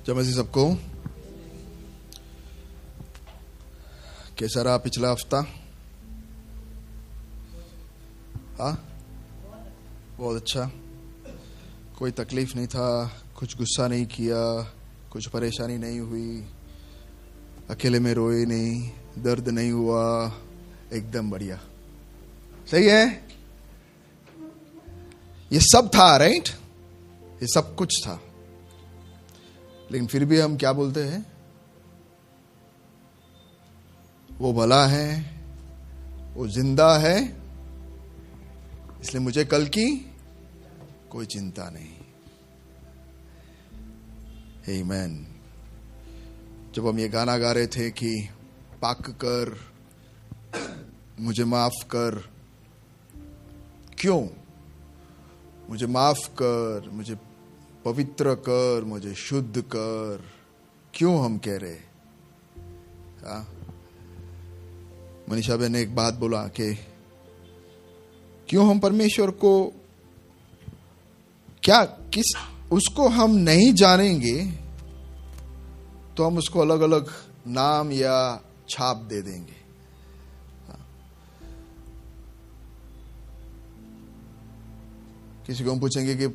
जय मसीह सबको। कैसा रहा पिछला हफ्ता? हाँ, बहुत अच्छा। कोई तकलीफ नहीं था, कुछ गुस्सा नहीं किया, कुछ परेशानी नहीं हुई, अकेले में रोए नहीं, दर्द नहीं हुआ, एकदम बढ़िया। सही है, ये सब था, राइट? ये सब कुछ था, लेकिन फिर भी हम क्या बोलते हैं? वो भला है, वो जिंदा है, इसलिए मुझे कल की कोई चिंता नहीं। आमीन। जब हम ये गाना गा रहे थे कि पाक कर, मुझे माफ कर, क्यों? मुझे माफ कर, मुझे पवित्र कर, मुझे शुद्ध कर, क्यों हम कह रहे? हाँ, मनीषा बहन ने एक बात बोला कि क्यों हम परमेश्वर को उसको हम नहीं जानेंगे तो हम उसको अलग अलग नाम या छाप दे देंगे। किसी को हम पूछेंगे कि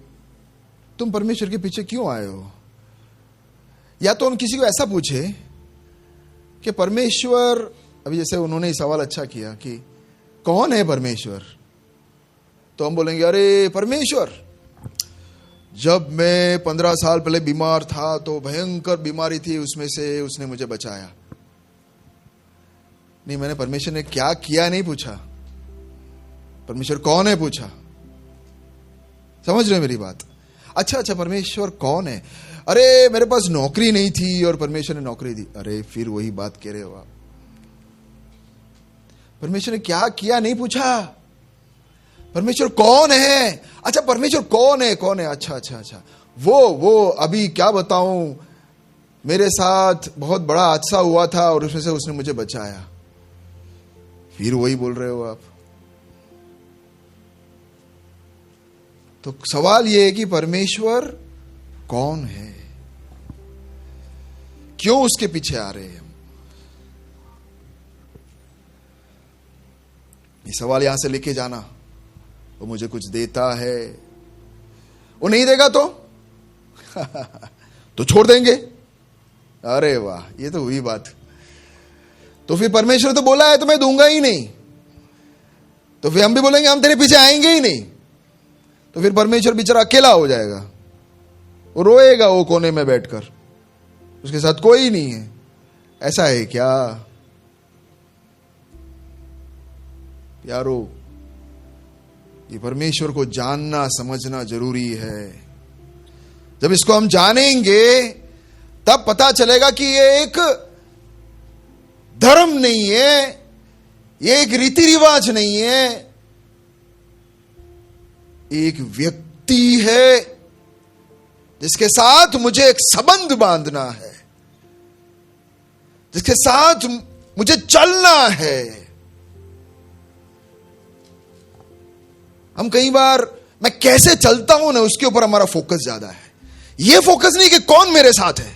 तुम परमेश्वर के पीछे क्यों आए हो, या तो हम किसी को ऐसा पूछे कि परमेश्वर, अभी जैसे उन्होंने ये सवाल अच्छा किया कि कौन है परमेश्वर, तो हम बोलेंगे अरे परमेश्वर, जब मैं 15 साल पहले बीमार था तो भयंकर बीमारी थी, उसमें से उसने मुझे बचाया। नहीं, मैंने परमेश्वर ने क्या किया नहीं पूछा, परमेश्वर कौन है पूछा। समझ रहे मेरी बात? अच्छा, परमेश्वर कौन है? अरे मेरे पास नौकरी नहीं थी और परमेश्वर ने नौकरी दी। अरे फिर वही बात कह रहे हो आप। परमेश्वर ने क्या किया नहीं पूछा, परमेश्वर कौन है? अच्छा, परमेश्वर कौन है? अच्छा, वो अभी क्या बताऊं, मेरे साथ बहुत बड़ा हादसा हुआ था और उसमें से उसने मुझे बचाया। फिर वही बोल रहे हो आप। तो सवाल यह है कि परमेश्वर कौन है, क्यों उसके पीछे आ रहे हैं हम? ये सवाल यहां से लेके जाना। वो मुझे कुछ देता है, वो नहीं देगा तो छोड़ देंगे। अरे वाह, ये तो हुई बात। तो फिर परमेश्वर तो बोला है तो मैं दूंगा ही नहीं, तो फिर हम भी बोलेंगे हम तेरे पीछे आएंगे ही नहीं। तो फिर परमेश्वर बेचारा अकेला हो जाएगा, वो रोएगा वो कोने में बैठकर, उसके साथ कोई नहीं है। ऐसा है क्या यारो? ये परमेश्वर को जानना समझना जरूरी है। जब इसको हम जानेंगे तब पता चलेगा कि ये एक धर्म नहीं है, ये एक रीति रिवाज नहीं है, एक व्यक्ति है जिसके साथ मुझे एक संबंध बांधना है, जिसके साथ मुझे चलना है। हम कई बार मैं कैसे चलता हूं ना, उसके ऊपर हमारा फोकस ज्यादा है। यह फोकस नहीं कि कौन मेरे साथ है,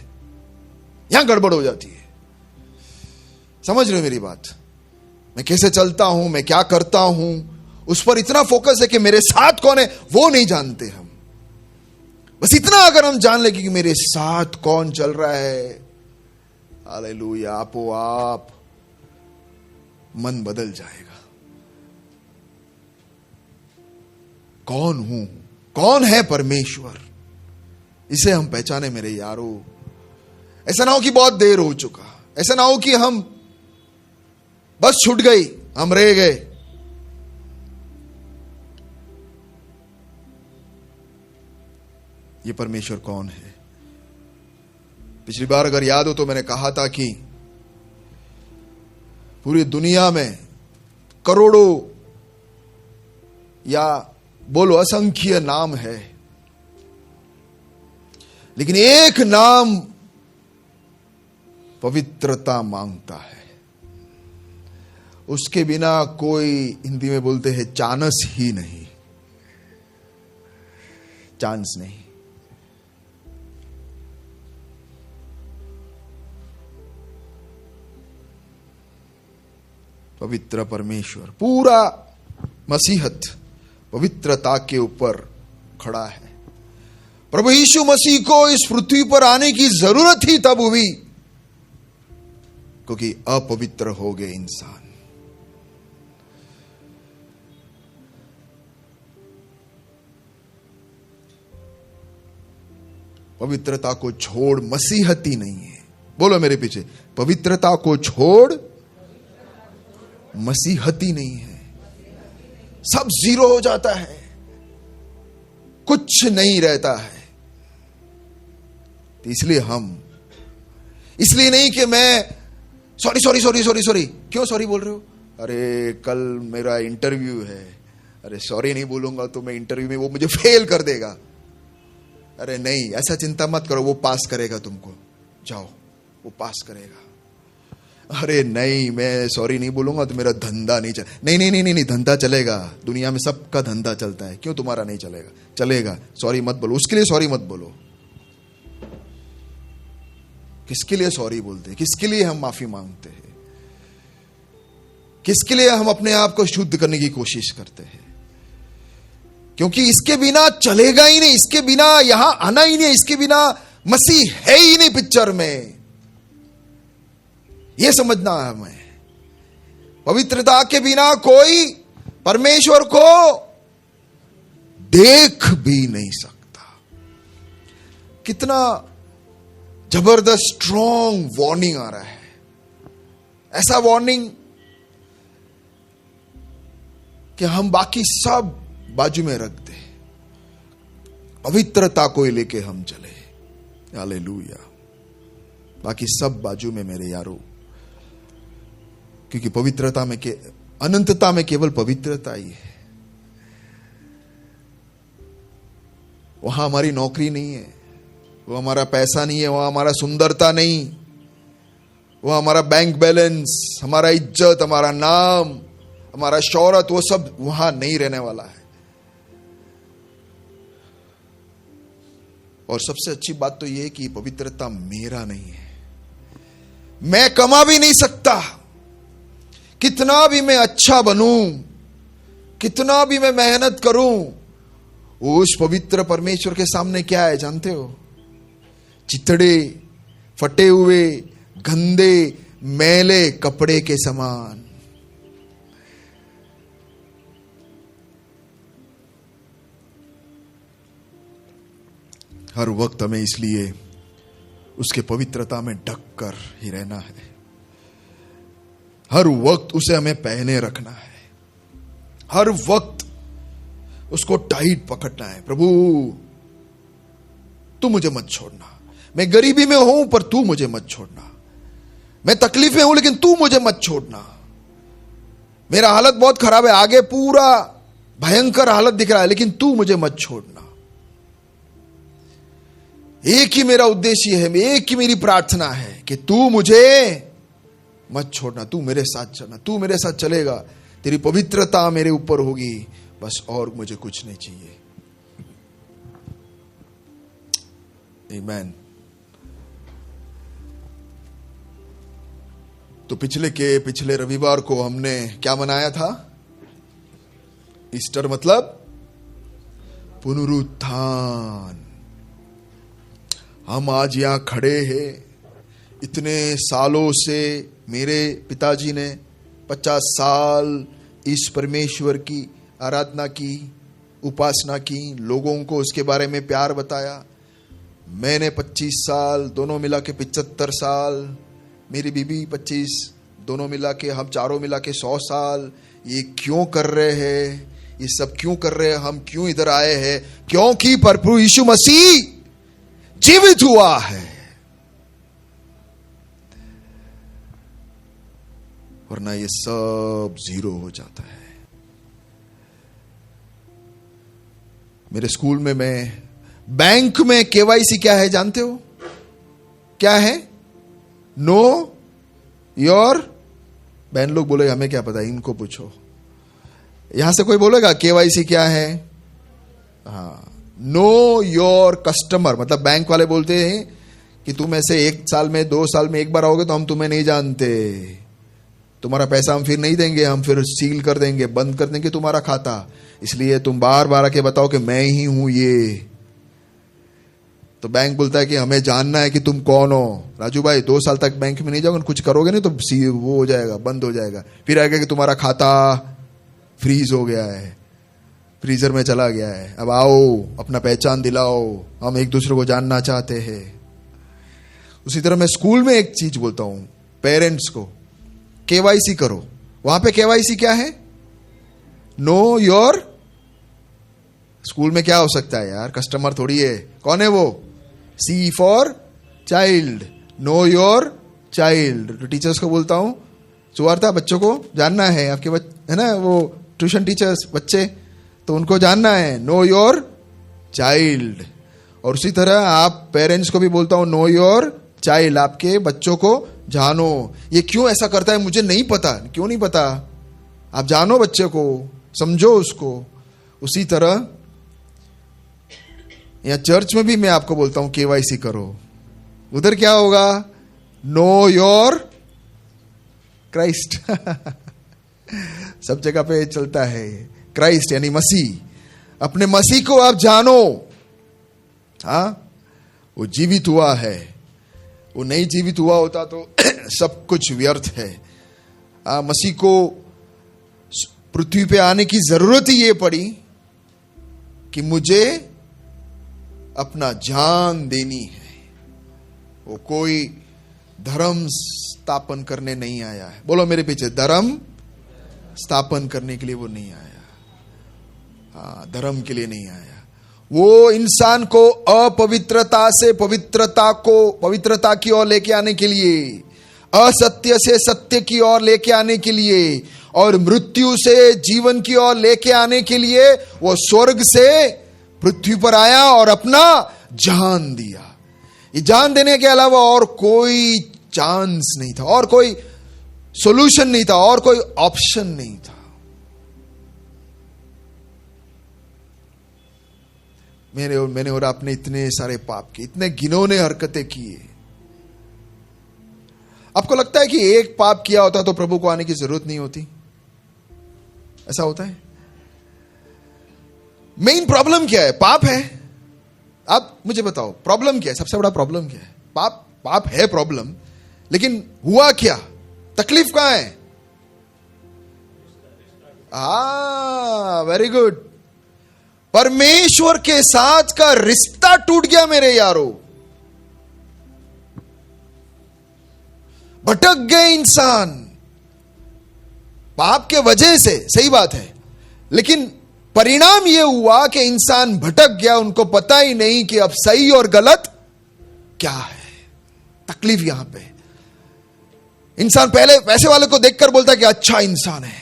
यहां गड़बड़ हो जाती है। समझ रहे हो मेरी बात? मैं कैसे चलता हूं, मैं क्या करता हूं, उस पर इतना फोकस है कि मेरे साथ कौन है वो नहीं जानते हम। बस इतना अगर हम जान लेंगे कि मेरे साथ कौन चल रहा है, हालेलुया, आपो आप मन बदल जाएगा। कौन हूं, कौन है परमेश्वर, इसे हम पहचाने मेरे यारो। ऐसा ना हो कि बहुत देर हो चुका, ऐसा ना हो कि हम बस छूट गई, हम रह गए। ये परमेश्वर कौन है? पिछली बार अगर याद हो तो मैंने कहा था कि पूरी दुनिया में करोड़ों या बोलो असंख्य नाम है, लेकिन एक नाम पवित्रता मांगता है। उसके बिना कोई, हिंदी में बोलते हैं, चांस ही नहीं, चांस नहीं। पवित्र परमेश्वर, पूरा मसीहत पवित्रता के ऊपर खड़ा है। प्रभु यीशु मसीह को इस पृथ्वी पर आने की जरूरत ही तब हुई क्योंकि अपवित्र हो गए इंसान। पवित्रता को छोड़ मसीहत ही नहीं है। बोलो मेरे पीछे, पवित्रता को छोड़ मसीहत ही नहीं है। सब जीरो हो जाता है, कुछ नहीं रहता है। इसलिए नहीं कि मैं सॉरी क्यों सॉरी बोल रहे हो? अरे कल मेरा इंटरव्यू है, अरे सॉरी नहीं बोलूंगा तो मैं इंटरव्यू में वो मुझे फेल कर देगा। अरे नहीं, ऐसा चिंता मत करो, वो पास करेगा तुमको, जाओ वो पास करेगा। अरे नहीं, मैं सॉरी नहीं बोलूंगा तो मेरा धंधा नहीं चल। नहीं, धंधा चलेगा, दुनिया में सबका धंधा चलता है, क्यों तुम्हारा नहीं चलेगा? चलेगा, सॉरी मत बोलो, उसके लिए सॉरी मत बोलो। किसके लिए सॉरी बोलते हैं? किसके लिए हम माफी मांगते हैं? किसके लिए हम अपने आप को शुद्ध करने की कोशिश करते हैं? क्योंकि इसके बिना चलेगा ही नहीं, इसके बिना यहां आना ही नहीं, इसके बिना मसीह है ही नहीं पिक्चर में। यह समझना है हमें। पवित्रता के बिना कोई परमेश्वर को देख भी नहीं सकता। कितना जबरदस्त स्ट्रॉन्ग वार्निंग आ रहा है। ऐसा वार्निंग कि हम बाकी सब बाजू में रख दे, पवित्रता को लेके हम चले। हालेलुया। बाकी सब बाजू में मेरे यारो, क्योंकि पवित्रता में के अनंतता में केवल पवित्रता ही है। वहां हमारी नौकरी नहीं है, वो हमारा पैसा नहीं है, वहां हमारा सुंदरता नहीं, वो हमारा बैंक बैलेंस, हमारा इज्जत, हमारा नाम, हमारा शौहरत, वो सब वहां नहीं रहने वाला है। और सबसे अच्छी बात तो यह है कि पवित्रता मेरा नहीं है, मैं कमा भी नहीं सकता। कितना भी मैं अच्छा बनूं, कितना भी मैं मेहनत करूं, उस पवित्र परमेश्वर के सामने क्या है जानते हो? चितड़े, फटे हुए, गंदे, मैले कपड़े के समान। हर वक्त हमें इसलिए उसके पवित्रता में ढक कर ही रहना है। हर वक्त उसे हमें पहने रखना है। हर वक्त उसको टाइट पकड़ना है। प्रभु तू मुझे मत छोड़ना, मैं गरीबी में हूं पर तू मुझे मत छोड़ना, मैं तकलीफ में हूं लेकिन तू मुझे मत छोड़ना, मेरा हालत बहुत खराब है, आगे पूरा भयंकर हालत दिख रहा है, लेकिन तू मुझे मत छोड़ना। एक ही मेरा उद्देश्य है, एक ही मेरी प्रार्थना है कि तू मुझे मत छोड़ना, तू मेरे साथ चलना, तू मेरे साथ चलेगा, तेरी पवित्रता मेरे ऊपर होगी, बस और मुझे कुछ नहीं चाहिए। आमीन। तो पिछले रविवार को हमने क्या मनाया था? ईस्टर मतलब पुनरुत्थान। हम आज यहां खड़े हैं, इतने सालों से मेरे पिताजी ने 50 साल इस परमेश्वर की आराधना की, उपासना की, लोगों को उसके बारे में प्यार बताया। मैंने 25 साल, दोनों मिला के 75 साल, मेरी बीबी 25, दोनों मिला के, हम चारों मिला के 100 साल। ये क्यों कर रहे हैं? ये सब क्यों कर रहे हैं? हम क्यों इधर आए हैं? क्योंकि प्रभु यीशु मसीह जीवित हुआ है, वरना ये सब जीरो हो जाता है। मेरे स्कूल में, मैं बैंक में केवाईसी क्या है जानते हो? क्या है? नो योर, बहन लोग बोले हमें क्या पता, इनको पूछो। यहां से कोई बोलेगा केवाईसी क्या है? हाँ, नो योर कस्टमर, मतलब बैंक वाले बोलते हैं कि तुम ऐसे 1 साल में 2 साल में एक बार आओगे तो हम तुम्हें नहीं जानते, तुम्हारा पैसा हम फिर नहीं देंगे, हम फिर सील कर देंगे, बंद कर देंगे तुम्हारा खाता, इसलिए तुम बार बार आके बताओ कि मैं ही हूं ये। तो बैंक बोलता है कि हमें जानना है कि तुम कौन हो। राजू भाई 2 साल तक बैंक में नहीं जाओगे, कुछ करोगे नहीं तो वो हो जाएगा, बंद हो जाएगा। फिर आएगा कि तुम्हारा खाता फ्रीज हो गया है, फ्रीजर में चला गया है, अब आओ अपना पहचान दिलाओ, हम एक दूसरे को जानना चाहते हैं। उसी तरह मैं स्कूल में एक चीज बोलता हूं पेरेंट्स को, केवाईसी करो। वहां पे केवाईसी क्या है? नो योर, स्कूल में क्या हो सकता है यार, कस्टमर थोड़ी है, कौन है वो? C for child, know your child. तो टीचर्स को बोलता हूं, सुवार्ता बच्चों को जानना है, आपके है ना वो ट्यूशन टीचर्स बच्चे, तो उनको जानना है नो योर चाइल्ड। और उसी तरह आप पेरेंट्स को भी बोलता हूं नो योर चाइल्ड, आपके बच्चों को जानो। ये क्यों ऐसा करता है मुझे नहीं पता, क्यों नहीं पता, आप जानो बच्चे को, समझो उसको। उसी तरह या चर्च में भी मैं आपको बोलता हूं केवाईसी करो। उधर क्या होगा? Know your Christ. सब जगह पे चलता है क्राइस्ट यानी मसीह। अपने मसीह को आप जानो। हाँ, वो जीवित हुआ है, वो नहीं जीवित हुआ होता तो सब कुछ व्यर्थ है। मसीह को पृथ्वी पे आने की जरूरत ही ये पड़ी कि मुझे अपना जान देनी है। वो कोई धर्म स्थापन करने नहीं आया है। बोलो मेरे पीछे, धर्म स्थापन करने के लिए वो नहीं आया। हाँ, धर्म के लिए नहीं आया। वो इंसान को अपवित्रता से पवित्रता की ओर लेके आने के लिए, असत्य से सत्य की ओर लेके आने के लिए, और मृत्यु से जीवन की ओर लेके आने के लिए वो स्वर्ग से पृथ्वी पर आया और अपना जान दिया। ये जान देने के अलावा और कोई चांस नहीं था, और कोई सॉल्यूशन नहीं था, और कोई ऑप्शन नहीं था। मैंने और आपने इतने सारे पाप किए, इतने घिनौने हरकतें किए। आपको लगता है कि एक पाप किया होता तो प्रभु को आने की जरूरत नहीं होती? ऐसा होता है? मेन प्रॉब्लम क्या है? पाप है। आप मुझे बताओ प्रॉब्लम क्या है? सबसे बड़ा प्रॉब्लम क्या है? पाप है प्रॉब्लम, लेकिन हुआ क्या? तकलीफ कहां है? वेरी गुड, परमेश्वर के साथ का रिश्ता टूट गया मेरे यारो। भटक गए इंसान पाप के वजह से, सही बात है, लेकिन परिणाम यह हुआ कि इंसान भटक गया। उनको पता ही नहीं कि अब सही और गलत क्या है। तकलीफ यहां पे, इंसान पहले पैसे वाले को देखकर बोलता कि अच्छा इंसान है,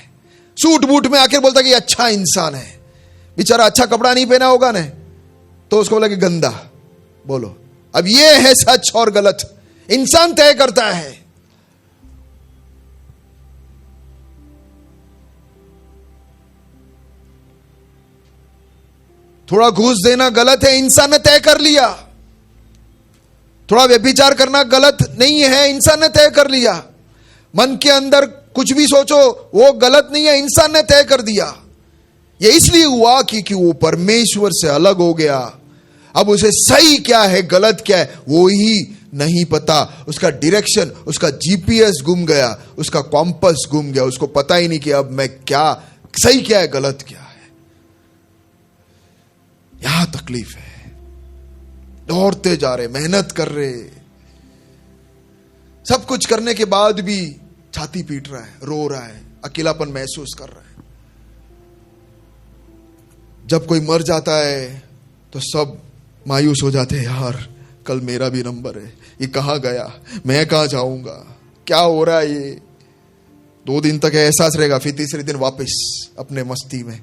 सूट बूट में आकर बोलता कि अच्छा इंसान है, बेचारा अच्छा कपड़ा नहीं पहना होगा ना तो उसको बोला कि गंदा। बोलो अब ये है सच और गलत, इंसान तय करता है। थोड़ा घूस देना गलत है, इंसान ने तय कर लिया। थोड़ा व्यभिचार करना गलत नहीं है, इंसान ने तय कर लिया। मन के अंदर कुछ भी सोचो वो गलत नहीं है, इंसान ने तय कर दिया। ये इसलिए हुआ कि वो परमेश्वर से अलग हो गया। अब उसे सही क्या है गलत क्या है वो ही नहीं पता। उसका डायरेक्शन, उसका जीपीएस गुम गया, उसका कॉम्पस गुम गया। उसको पता ही नहीं कि अब मैं क्या सही क्या है गलत क्या है। यहां तकलीफ है। दौड़ते जा रहे, मेहनत कर रहे, सब कुछ करने के बाद भी छाती पीट रहा है, रो रहा है, अकेलापन महसूस कर रहा है। जब कोई मर जाता है तो सब मायूस हो जाते हैं, यार कल मेरा भी नंबर है, ये कहां गया, मैं कहां जाऊंगा, क्या हो रहा है ये। 2 दिन तक एहसास रहेगा, फिर तीसरे दिन वापस अपने मस्ती में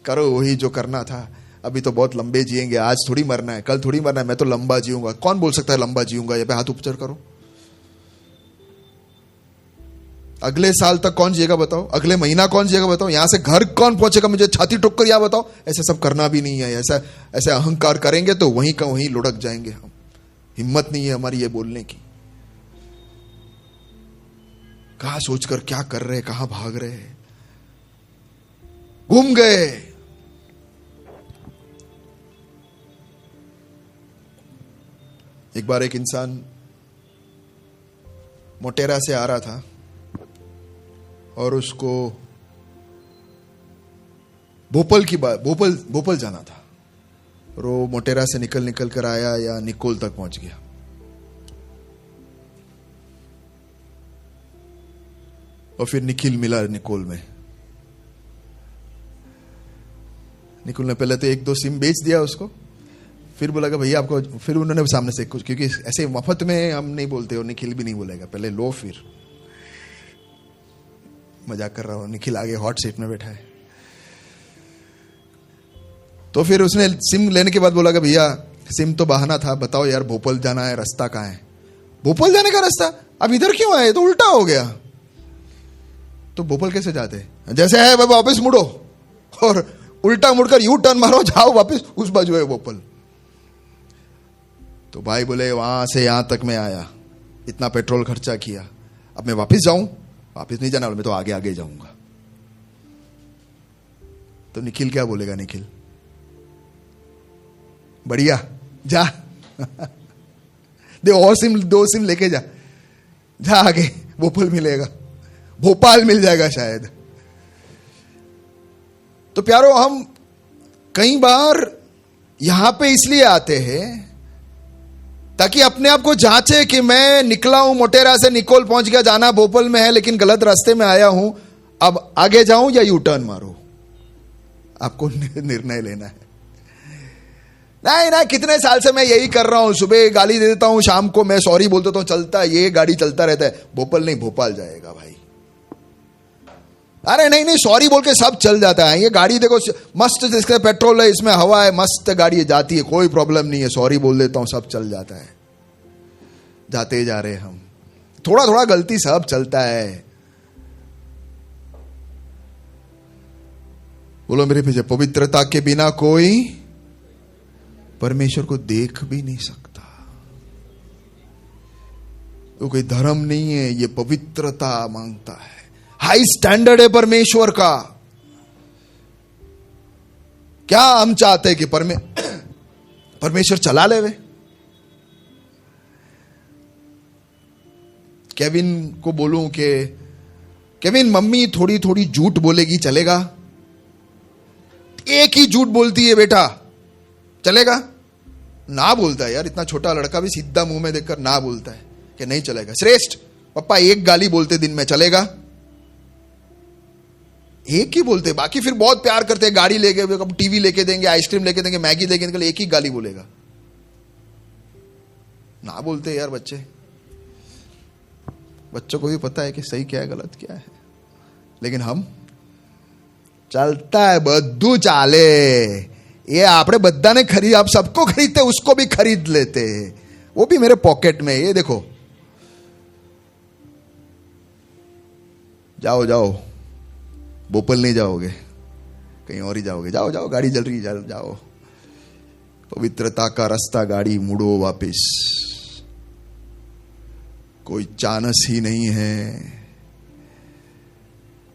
करो वही जो करना था। अभी तो बहुत लंबे जिएंगे, आज थोड़ी मरना है, कल थोड़ी मरना है, मैं तो लंबा जीऊंगा। कौन बोल सकता है लंबा जीऊंगा? ये पे हाथ ऊपर करो। अगले साल तक कौन जिएगा बताओ? अगले महीना कौन जिएगा बताओ? यहां से घर कौन पहुंचेगा? मुझे छाती ठोक कर यहां बताओ। ऐसा सब करना भी नहीं है। ऐसा अहंकार करेंगे तो वहीं का वहीं लुढ़क जाएंगे हम। हिम्मत नहीं है हमारी ये बोलने की। कहां सोचकर क्या कर रहे, कहां भाग रहे, घूम गए। एक बार एक इंसान मोटेरा से आ रहा था और उसको भोपाल जाना था, और वो मोटेरा से निकल कर आया या निकोल तक पहुंच गया। और फिर निखिल मिला निकोल में। निखिल ने पहले तो 1-2 सिम बेच दिया उसको, फिर बोला कि भैया आपको, फिर उन्होंने सामने से कुछ, क्योंकि ऐसे मफत में हम नहीं बोलते, और निखिल भी नहीं बोलेगा, पहले लो, फिर मजाक कर रहा हूं। निखिल आगे हॉट सीट में बैठा है। तो फिर उसने सिम लेने के बाद बोला कि भैया सिम तो बहाना था, बताओ यार भोपाल जाना है, रास्ता कहाँ है? भोपाल जाने का रास्ता? अब इधर क्यों आए? तो उल्टा हो गया। तो भोपाल कैसे जाते? जैसे है वापस मुड़ो और उल्टा मुड़कर यू टर्न मारो, जाओ वापस उस बाजू है भोपाल। तो भाई बोले वहां से यहां तक मैं आया, इतना पेट्रोल खर्चा किया, अब मैं वापस जाऊं? वापस नहीं जाना, मैं तो आगे आगे जाऊंगा। तो निखिल क्या बोलेगा? निखिल बढ़िया, जा दे और सिम, 2 सिम लेके जा, जा आगे, भोपाल मिलेगा, भोपाल मिल जाएगा शायद। तो प्यारो, हम कई बार यहां पे इसलिए आते हैं ताकि अपने आप को जांचे कि मैं निकला हूं मोटेरा से, निकोल पहुंच गया, जाना भोपाल में है, लेकिन गलत रास्ते में आया हूं, अब आगे जाऊं या यू टर्न मारूं? आपको निर्णय लेना है। नहीं, कितने साल से मैं यही कर रहा हूं, सुबह गाली दे देता हूं, शाम को मैं सॉरी बोल देता हूं, चलता है, ये गाड़ी चलता रहता है। भोपाल नहीं, भोपाल जाएगा भाई। अरे नहीं, सॉरी बोल के सब चल जाता है। ये गाड़ी देखो मस्त, जिसका पेट्रोल है, इसमें हवा है, मस्त गाड़ी जाती है, कोई प्रॉब्लम नहीं है, सॉरी बोल देता हूं, सब चल जाता है। जाते जा रहे हम, थोड़ा थोड़ा गलती, सब चलता है। बोलो मेरे पीछे, पवित्रता के बिना कोई परमेश्वर को देख भी नहीं सकता। वो कोई धर्म नहीं है, ये पवित्रता मांगता है। हाई स्टैंडर्ड है परमेश्वर का। क्या हम चाहते हैं कि परमेश्वर चला ले? वे केविन को बोलूं कि केविन, मम्मी थोड़ी थोड़ी झूठ बोलेगी, चलेगा? एक ही झूठ बोलती है बेटा, चलेगा? ना बोलता है यार, इतना छोटा लड़का भी सीधा मुंह में देखकर ना बोलता है कि नहीं चलेगा। श्रेष्ठ पापा एक गाली बोलते दिन में, चलेगा? एक ही बोलते, बाकी फिर बहुत प्यार करते हैं, गाड़ी लेके, टीवी लेके देंगे, आइसक्रीम लेके देंगे, मैगी लेके देंगे, एक ही गाली बोलेगा। ना बोलते यार बच्चे। बच्चों को भी पता है कि सही क्या है, गलत क्या है, लेकिन हम चलता है, बद्दू चाले। ये आपने बद्दा ने खरीद, आप सबको खरीदते, उसको भी खरीद लेते, वो भी मेरे पॉकेट में। ये देखो, जाओ जाओ, भोपाल नहीं जाओगे, कहीं और ही जाओगे। जाओ जाओ, गाड़ी जल रही है, जाओ। पवित्रता का रास्ता, गाड़ी मुड़ो वापिस। कोई चांस ही नहीं है।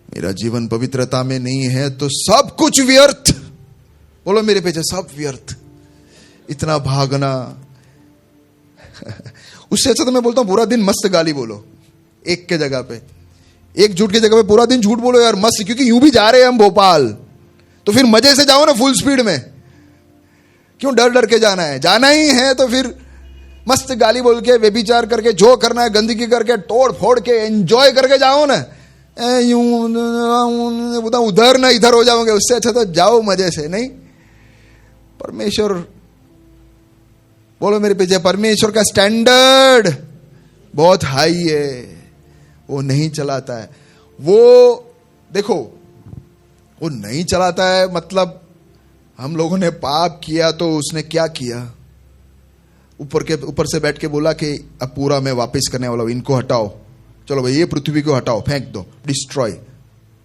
मेरा जीवन पवित्रता में नहीं है तो सब कुछ व्यर्थ। बोलो मेरे पीछे, सब व्यर्थ। इतना भागना उससे अच्छा तो मैं बोलता हूं पूरा दिन मस्त गाली बोलो, एक के जगह पे, एक झूठ की जगह पे पूरा दिन झूठ बोलो यार, मस्त। क्योंकि यूं भी जा रहे हैं हम भोपाल, तो फिर मजे से जाओ ना, फुल स्पीड में। क्यों डर डर के जाना है? जाना ही है तो फिर मस्त गाली बोल के, व्यभिचार करके, जो करना है गंदगी करके, तोड़ फोड़ के, एंजॉय करके जाओ ना। यूं उधर ना इधर हो जाओगे, उससे अच्छा तो जाओ मजे से। नहीं, परमेश्वर, बोलो मेरे पीछे, परमेश्वर का स्टैंडर्ड बहुत हाई है, वो नहीं चलाता है। वो देखो, वो नहीं चलाता है मतलब हम लोगों ने पाप किया तो उसने क्या किया? ऊपर से बैठ के बोला कि अब पूरा मैं वापस करने वाला हूं, इनको हटाओ, चलो भाई ये पृथ्वी को हटाओ, फेंक दो, डिस्ट्रॉय,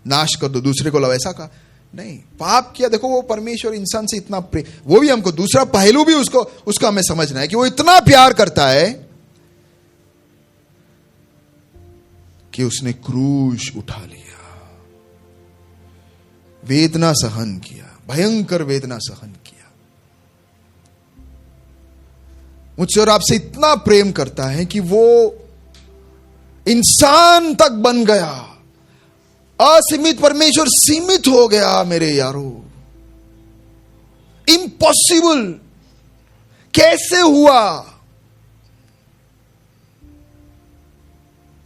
नाश कर दो, दूसरे को लाओ, ऐसा कहा नहीं। पाप किया। देखो, वो परमेश्वर इंसान से इतना वो भी हमको दूसरा पहलू भी उसका हमें समझना है कि वो इतना प्यार करता है कि कि उसने क्रूश उठा लिया, वेदना सहन किया, भयंकर वेदना सहन किया। मुझसे और आपसे इतना प्रेम करता है कि वो इंसान तक बन गया। असीमित परमेश्वर सीमित हो गया मेरे यारो। इम्पॉसिबल कैसे हुआ?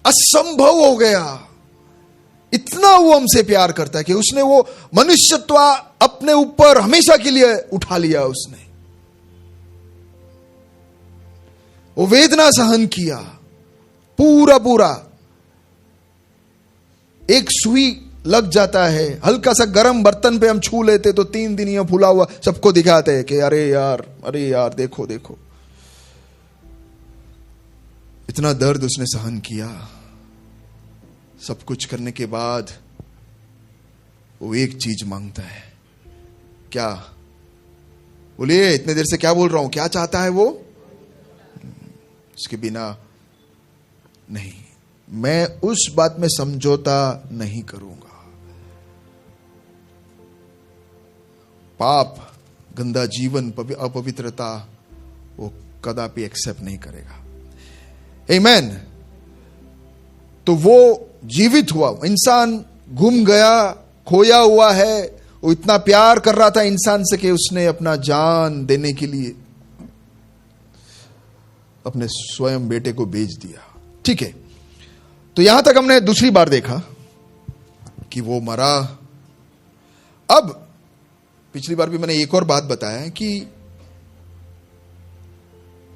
असंभव हो गया। इतना वो हमसे प्यार करता है कि उसने वो मनुष्यत्व अपने ऊपर हमेशा के लिए उठा लिया। उसने वो वेदना सहन किया पूरा पूरा। एक सुई लग जाता है, हल्का सा गर्म बर्तन पे हम छू लेते तो 3 दिन यह फूला हुआ सबको दिखाते हैं कि अरे यार देखो देखो। इतना दर्द उसने सहन किया। सब कुछ करने के बाद वो एक चीज मांगता है। क्या? बोलिए, इतने देर से क्या बोल रहा हूं? क्या चाहता है वो? उसके बिना नहीं, मैं उस बात में समझौता नहीं करूंगा। पाप, गंदा जीवन, अपवित्रता वो कदापि एक्सेप्ट नहीं करेगा। आमीन। तो वो जीवित हुआ इंसान गुम गया, खोया हुआ है। वो इतना प्यार कर रहा था इंसान से कि उसने अपना जान देने के लिए अपने स्वयं बेटे को बेच दिया। ठीक है, तो यहां तक हमने दूसरी बार देखा कि वो मरा। अब पिछली बार भी मैंने एक और बात बताया कि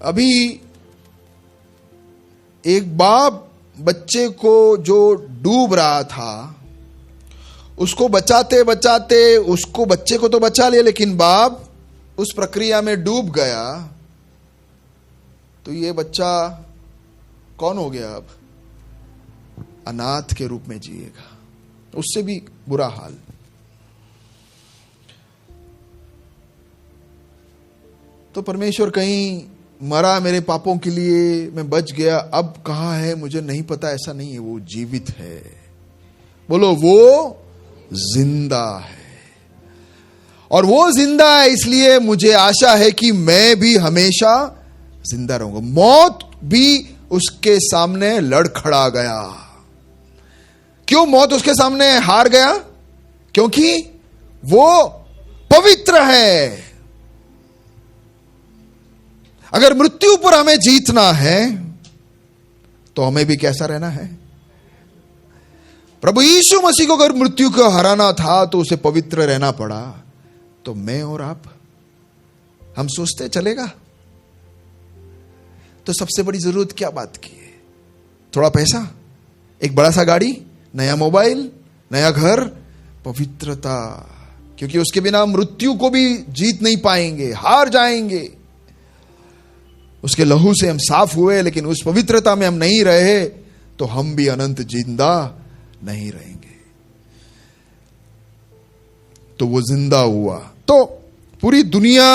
अभी एक बाप बच्चे को जो डूब रहा था उसको बचाते बचाते उसको, बच्चे को तो बचा लिया, लेकिन बाप उस प्रक्रिया में डूब गया। तो ये बच्चा कौन हो गया? अब अनाथ के रूप में जिएगा। उससे भी बुरा हाल। तो परमेश्वर कहीं मरा मेरे पापों के लिए, मैं बच गया, अब कहां है मुझे नहीं पता, ऐसा नहीं है। वो जीवित है। बोलो, वो जिंदा है। और वो जिंदा है इसलिए मुझे आशा है कि मैं भी हमेशा जिंदा रहूंगा। मौत भी उसके सामने लड़खड़ा गया। क्यों मौत उसके सामने हार गया? क्योंकि वो पवित्र है। अगर मृत्यु पर हमें जीतना है तो हमें भी कैसा रहना है? प्रभु यीशु मसीह को अगर मृत्यु को हराना था तो उसे पवित्र रहना पड़ा। तो मैं और आप, हम सोचते चलेगा? तो सबसे बड़ी जरूरत क्या बात की है? थोड़ा पैसा, एक बड़ा सा गाड़ी, नया मोबाइल, नया घर, पवित्रता। क्योंकि उसके बिना मृत्यु को भी जीत नहीं पाएंगे, हार जाएंगे। उसके लहू से हम साफ हुए, लेकिन उस पवित्रता में हम नहीं रहे तो हम भी अनंत जिंदा नहीं रहेंगे। तो वो जिंदा हुआ। तो पूरी दुनिया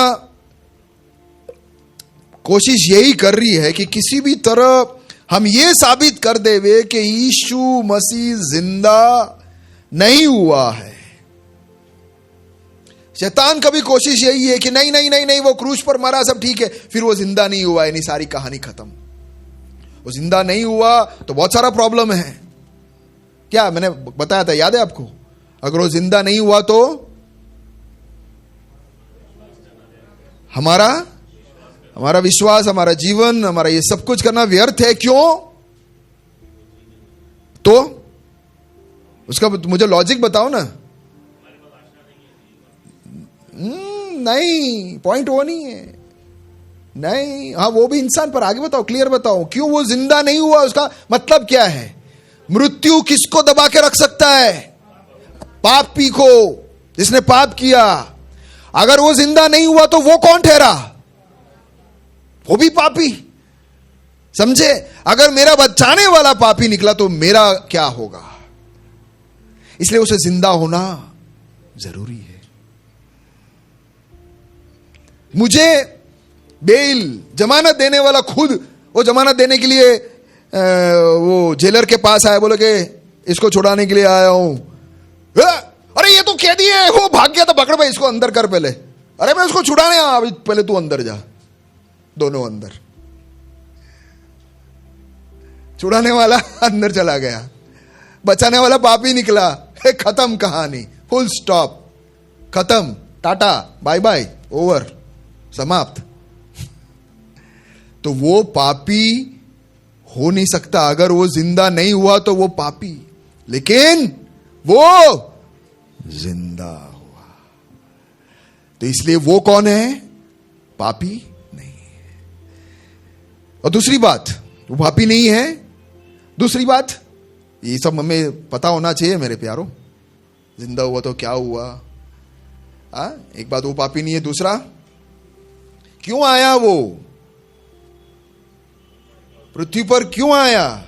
कोशिश यही कर रही है कि किसी भी तरह हम ये साबित कर देवे कि यीशु मसीह जिंदा नहीं हुआ है। शैतान का भी कोशिश यही है कि नहीं नहीं नहीं नहीं, वो क्रूस पर मरा, सब ठीक है, फिर वो जिंदा नहीं हुआ, यानी सारी कहानी खत्म। वो जिंदा नहीं हुआ तो बहुत सारा प्रॉब्लम है। क्या मैंने बताया था, याद है आपको? अगर वो जिंदा नहीं हुआ तो हमारा विश्वास, हमारा जीवन, हमारा ये सब कुछ करना व्यर्थ है। क्यों? तो उसका मुझे लॉजिक बताओ ना। नहीं, पॉइंट वो नहीं है। नहीं, हाँ वो भी इंसान पर। आगे बताओ, क्लियर बताओ, क्यों वो जिंदा नहीं हुआ? उसका मतलब क्या है? मृत्यु किसको दबा के रख सकता है? पापी को, जिसने पाप किया। अगर वो जिंदा नहीं हुआ तो वो कौन ठहरा? वो भी पापी। समझे? अगर मेरा बचाने वाला पापी निकला तो मेरा क्या होगा? इसलिए उसे जिंदा होना जरूरी है। मुझे बेल, जमानत देने वाला खुद वो जमानत देने के लिए वो जेलर के पास आया, बोले कि इसको छुड़ाने के लिए आया हूं। अरे ये तो कैदी है, वो भाग गया था, पकड़ भाई इसको अंदर कर पहले। अरे मैं उसको छुड़ाने आया, अभी पहले तू अंदर जा। दोनों अंदर, छुड़ाने वाला अंदर चला गया, बचाने वाला पापी निकला। खत्म कहानी, फुल स्टॉप, खत्म, टाटा बाय बाय, ओवर, समाप्त। तो वो पापी हो नहीं सकता, अगर वो जिंदा नहीं हुआ तो वो पापी, लेकिन वो जिंदा हुआ। तो इसलिए वो कौन है? पापी नहीं है। और दूसरी बात, वो पापी नहीं है। दूसरी बात, ये सब हमें पता होना चाहिए मेरे प्यारों, जिंदा हुआ तो क्या हुआ। एक बात, वो पापी नहीं है। दूसरा, क्यों आया वो पृथ्वी पर, क्यों आया?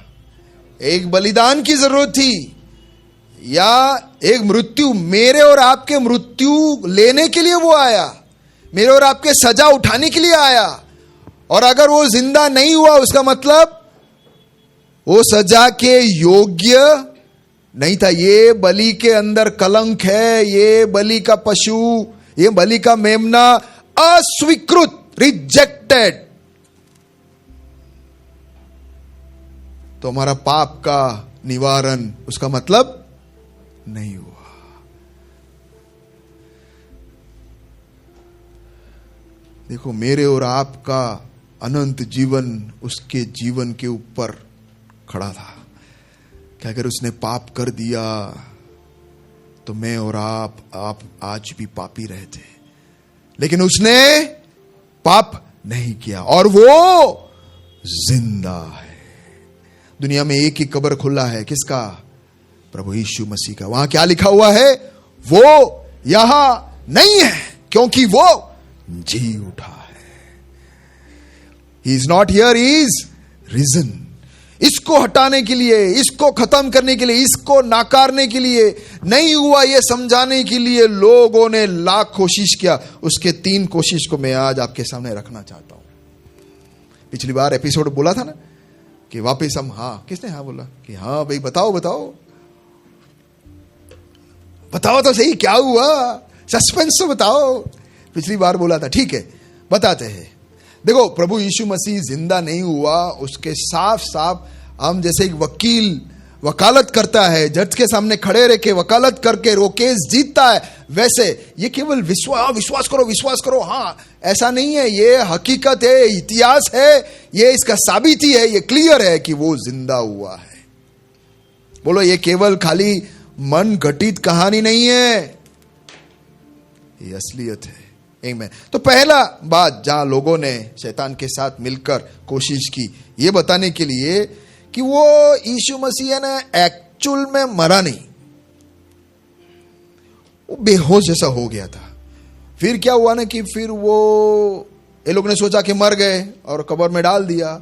एक बलिदान की जरूरत थी, या एक मृत्यु, मेरे और आपके मृत्यु लेने के लिए वो आया, मेरे और आपके सजा उठाने के लिए आया। और अगर वो जिंदा नहीं हुआ, उसका मतलब वो सजा के योग्य नहीं था। ये बलि के अंदर कलंक है, ये बलि का पशु, ये बलि का मेमना अस्वीकृत, रिजेक्टेड। तो हमारा पाप का निवारण उसका मतलब नहीं हुआ। देखो, मेरे और आपका अनंत जीवन उसके जीवन के ऊपर खड़ा था कि अगर उसने पाप कर दिया तो मैं और आप आज भी पापी रहते, लेकिन उसने पाप नहीं किया और वो जिंदा है। दुनिया में एक ही कब्र खुला है, किसका? प्रभु यीशु मसीह का। वहां क्या लिखा हुआ है? वो यहां नहीं है क्योंकि वो जी उठा है। He is not here, he is risen. इसको हटाने के लिए, इसको खत्म करने के लिए, इसको नाकारने के लिए, नहीं हुआ ये समझाने के लिए लोगों ने लाख कोशिश किया। उसके 3 कोशिश को मैं आज आपके सामने रखना चाहता हूं। पिछली बार एपिसोड बोला था ना कि वापस हम, किसने बोला कि भाई बताओ तो सही क्या हुआ, सस्पेंस तो बताओ। पिछली बार बोला था, ठीक है बताते हैं। देखो, प्रभु यीशु मसीह जिंदा नहीं हुआ, उसके साफ साफ हम जैसे एक वकील वकालत करता है, जज के सामने खड़े रह के वकालत करके वो केस जीतता है, वैसे ये केवल विश्वास करो, ऐसा नहीं है। ये हकीकत है, इतिहास है, ये इसका साबिती है, ये क्लियर है कि वो जिंदा हुआ है। बोलो, ये केवल खाली मन घटित कहानी नहीं है, ये असलियत है। आमीन। तो पहला बात जहां लोगों ने शैतान के साथ मिलकर कोशिश की ये बताने के लिए कि वो यीशु मसीह ने एक्चुअल में मरा नहीं, वो बेहोश जैसा हो गया था। फिर क्या हुआ ना कि फिर वो ये लोग ने सोचा कि मर गए और कब्र में डाल दिया।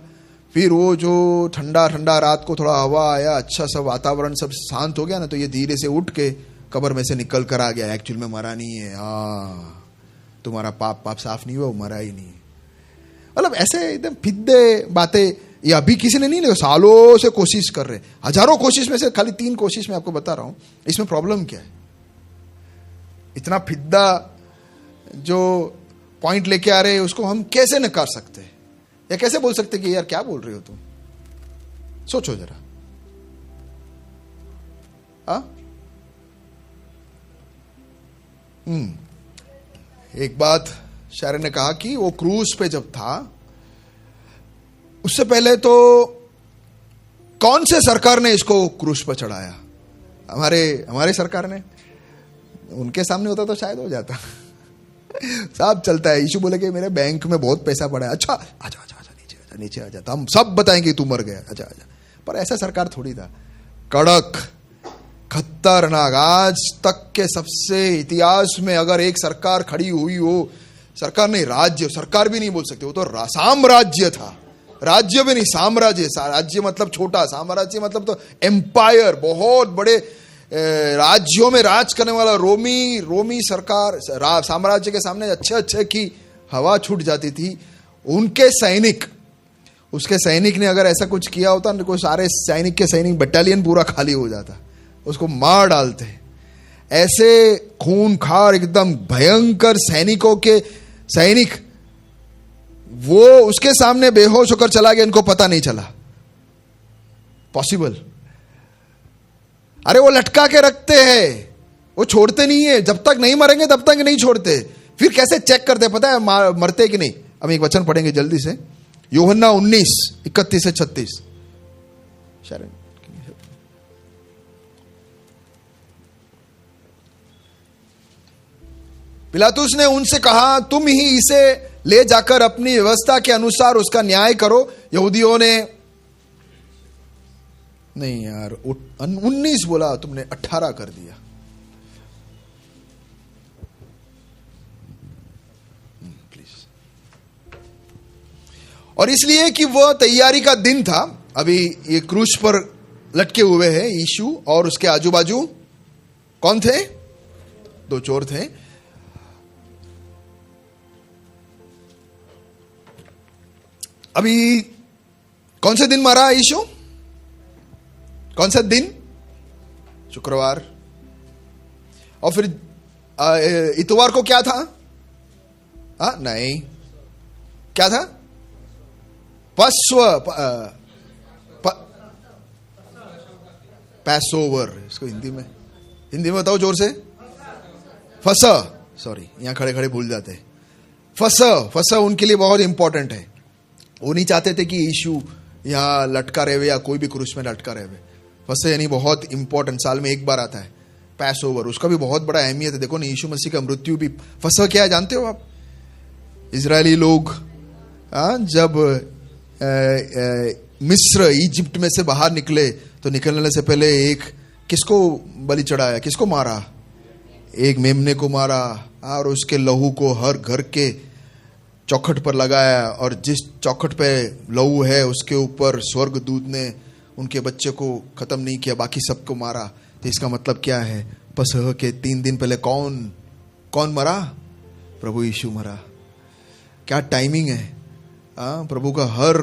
फिर वो जो ठंडा ठंडा रात को थोड़ा हवा आया, अच्छा सा वातावरण सब शांत हो गया ना, तो ये धीरे से उठ के कब्र में से निकल कर आ गया। एक्चुअल में मरा नहीं है। तुम्हारा पाप साफ नहीं हुआ, वो मरा ही नहीं। मतलब ऐसे एकदम फिद्दे बातें ये अभी किसी ने नहीं लिया, सालों से कोशिश कर रहे, हजारों कोशिश में से खाली 3 कोशिश मैं आपको बता रहा हूं। इसमें प्रॉब्लम क्या है? इतना फिद्दा जो पॉइंट लेके आ रहे हैं उसको हम कैसे नकार सकते हैं, या कैसे बोल सकते कि यार क्या बोल रहे हो तुम? सोचो जरा। एक बात शायर ने कहा कि वो क्रूज पे जब था, उससे पहले तो कौन से सरकार ने इसको क्रूज पर चढ़ाया? हमारे सरकार ने। उनके सामने होता तो शायद हो जाता। सब चलता है। यीशु बोले कि मेरे बैंक में बहुत पैसा पड़ा है। अच्छा आजा नीचे आ जाता, हम सब बताएंगे तू मर गया, आजा। पर ऐसा सरकार थोड़ी था। कड़क, खतरनाक, आज तक के सबसे इतिहास में अगर एक सरकार खड़ी हुई हो, सरकार नहीं, राज्य, सरकार भी नहीं बोल सकते, वो तो साम्राज्य था। राज्य भी नहीं, साम्राज्य। राज्य मतलब छोटा, साम्राज्य मतलब तो एम्पायर, बहुत बड़े राज्यों में राज करने वाला रोमी सरकार, साम्राज्य के सामने अच्छे की हवा छूट जाती थी। उनके सैनिक, उसके सैनिक ने अगर ऐसा कुछ किया होता तो सारे सैनिक बटालियन पूरा खाली हो जाता, उसको मार डालते। ऐसे खूंखार एकदम भयंकर सैनिक वो उसके सामने बेहोश होकर चला गया, इनको पता नहीं चला। पॉसिबल? अरे वो लटका के रखते हैं, वो छोड़ते नहीं है, जब तक नहीं मरेंगे तब तक नहीं छोड़ते। फिर कैसे चेक करते पता है मरते कि नहीं? हम एक वचन पढ़ेंगे जल्दी से, यूहन्ना 19:31 से 36। शरण पिलातुस ने उनसे कहा, तुम ही इसे ले जाकर अपनी व्यवस्था के अनुसार उसका न्याय करो। यहूदियों ने, नहीं यार 19 बोला तुमने, 18 कर दिया। प्लीज। और इसलिए कि वह तैयारी का दिन था। अभी ये क्रूस पर लटके हुए हैं यीशु, और उसके आजू बाजू कौन थे? 2 चोर थे। अभी कौन से दिन मरा यीशु? कौन सा दिन? शुक्रवार। और फिर इतवार को क्या था? नहीं, क्या था? पैसओवर। इसको हिंदी में बताओ जोर से। फसह। सॉरी, यहां खड़े खड़े भूल जाते हैं। फसह उनके लिए बहुत इंपॉर्टेंट है। वो नहीं चाहते थे कि यीशु यहां लटका रहे या कोई भी क्रूस में लटका रहे। फसह यानी बहुत इंपॉर्टेंट, साल में एक बार आता है पैस ओवर, उसका भी बहुत बड़ा अहमियत है। देखो ना, यीशु मसीह का मृत्यु भी। फसह क्या है जानते हो आप? इजरायली लोग जब मिस्र इजिप्ट में से बाहर निकले तो निकलने से पहले एक किसको बलि चढ़ाया? किसको मारा? एक मेमने को मारा, और उसके लहू को हर घर के चौखट पर लगाया, और जिस चौखट पे लहू है उसके ऊपर स्वर्गदूत ने उनके बच्चे को खत्म नहीं किया, बाकी सबको मारा। तो इसका मतलब क्या है? पसह के 3 दिन पहले कौन मरा? प्रभु यीशु मरा। क्या टाइमिंग है! प्रभु का हर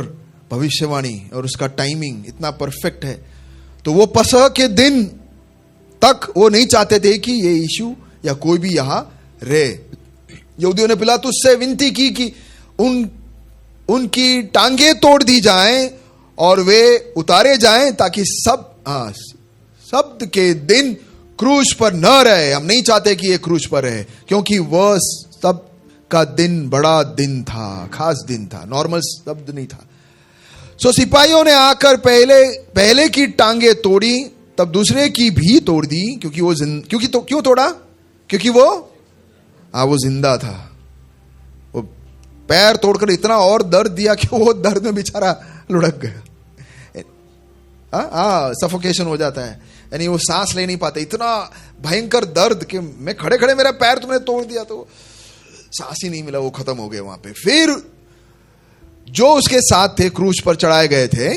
भविष्यवाणी और उसका टाइमिंग इतना परफेक्ट है। तो वो पसह के दिन तक वो नहीं चाहते थे कि ये यीशु या कोई भी यहां रहे। यहूदियों ने पिलातुस से विनती की कि उनकी टांगे तोड़ दी जाएं और वे उतारे जाएं, ताकि शब्द के दिन क्रूस पर न रहे। हम नहीं चाहते कि ये क्रूस पर रहे, क्योंकि वह सब का दिन बड़ा दिन था, खास दिन था, नॉर्मल शब्द नहीं था। सो सिपाहियों ने आकर पहले की टांगे तोड़ी, तब दूसरे की भी तोड़ दी, क्यों तोड़ा? क्योंकि वो जिंदा था। वो पैर तोड़कर इतना और दर्द दिया कि वो दर्द में बेचारा लुढ़क गया। सफोकेशन हो जाता है, यानी वो सांस ले नहीं पाते, इतना भयंकर दर्द कि मैं खड़े खड़े मेरा पैर तुमने तोड़ दिया, तो सांस ही नहीं मिला, वो खत्म हो गए वहां पे। फिर जो उसके साथ थे क्रूस पर चढ़ाए गए थे,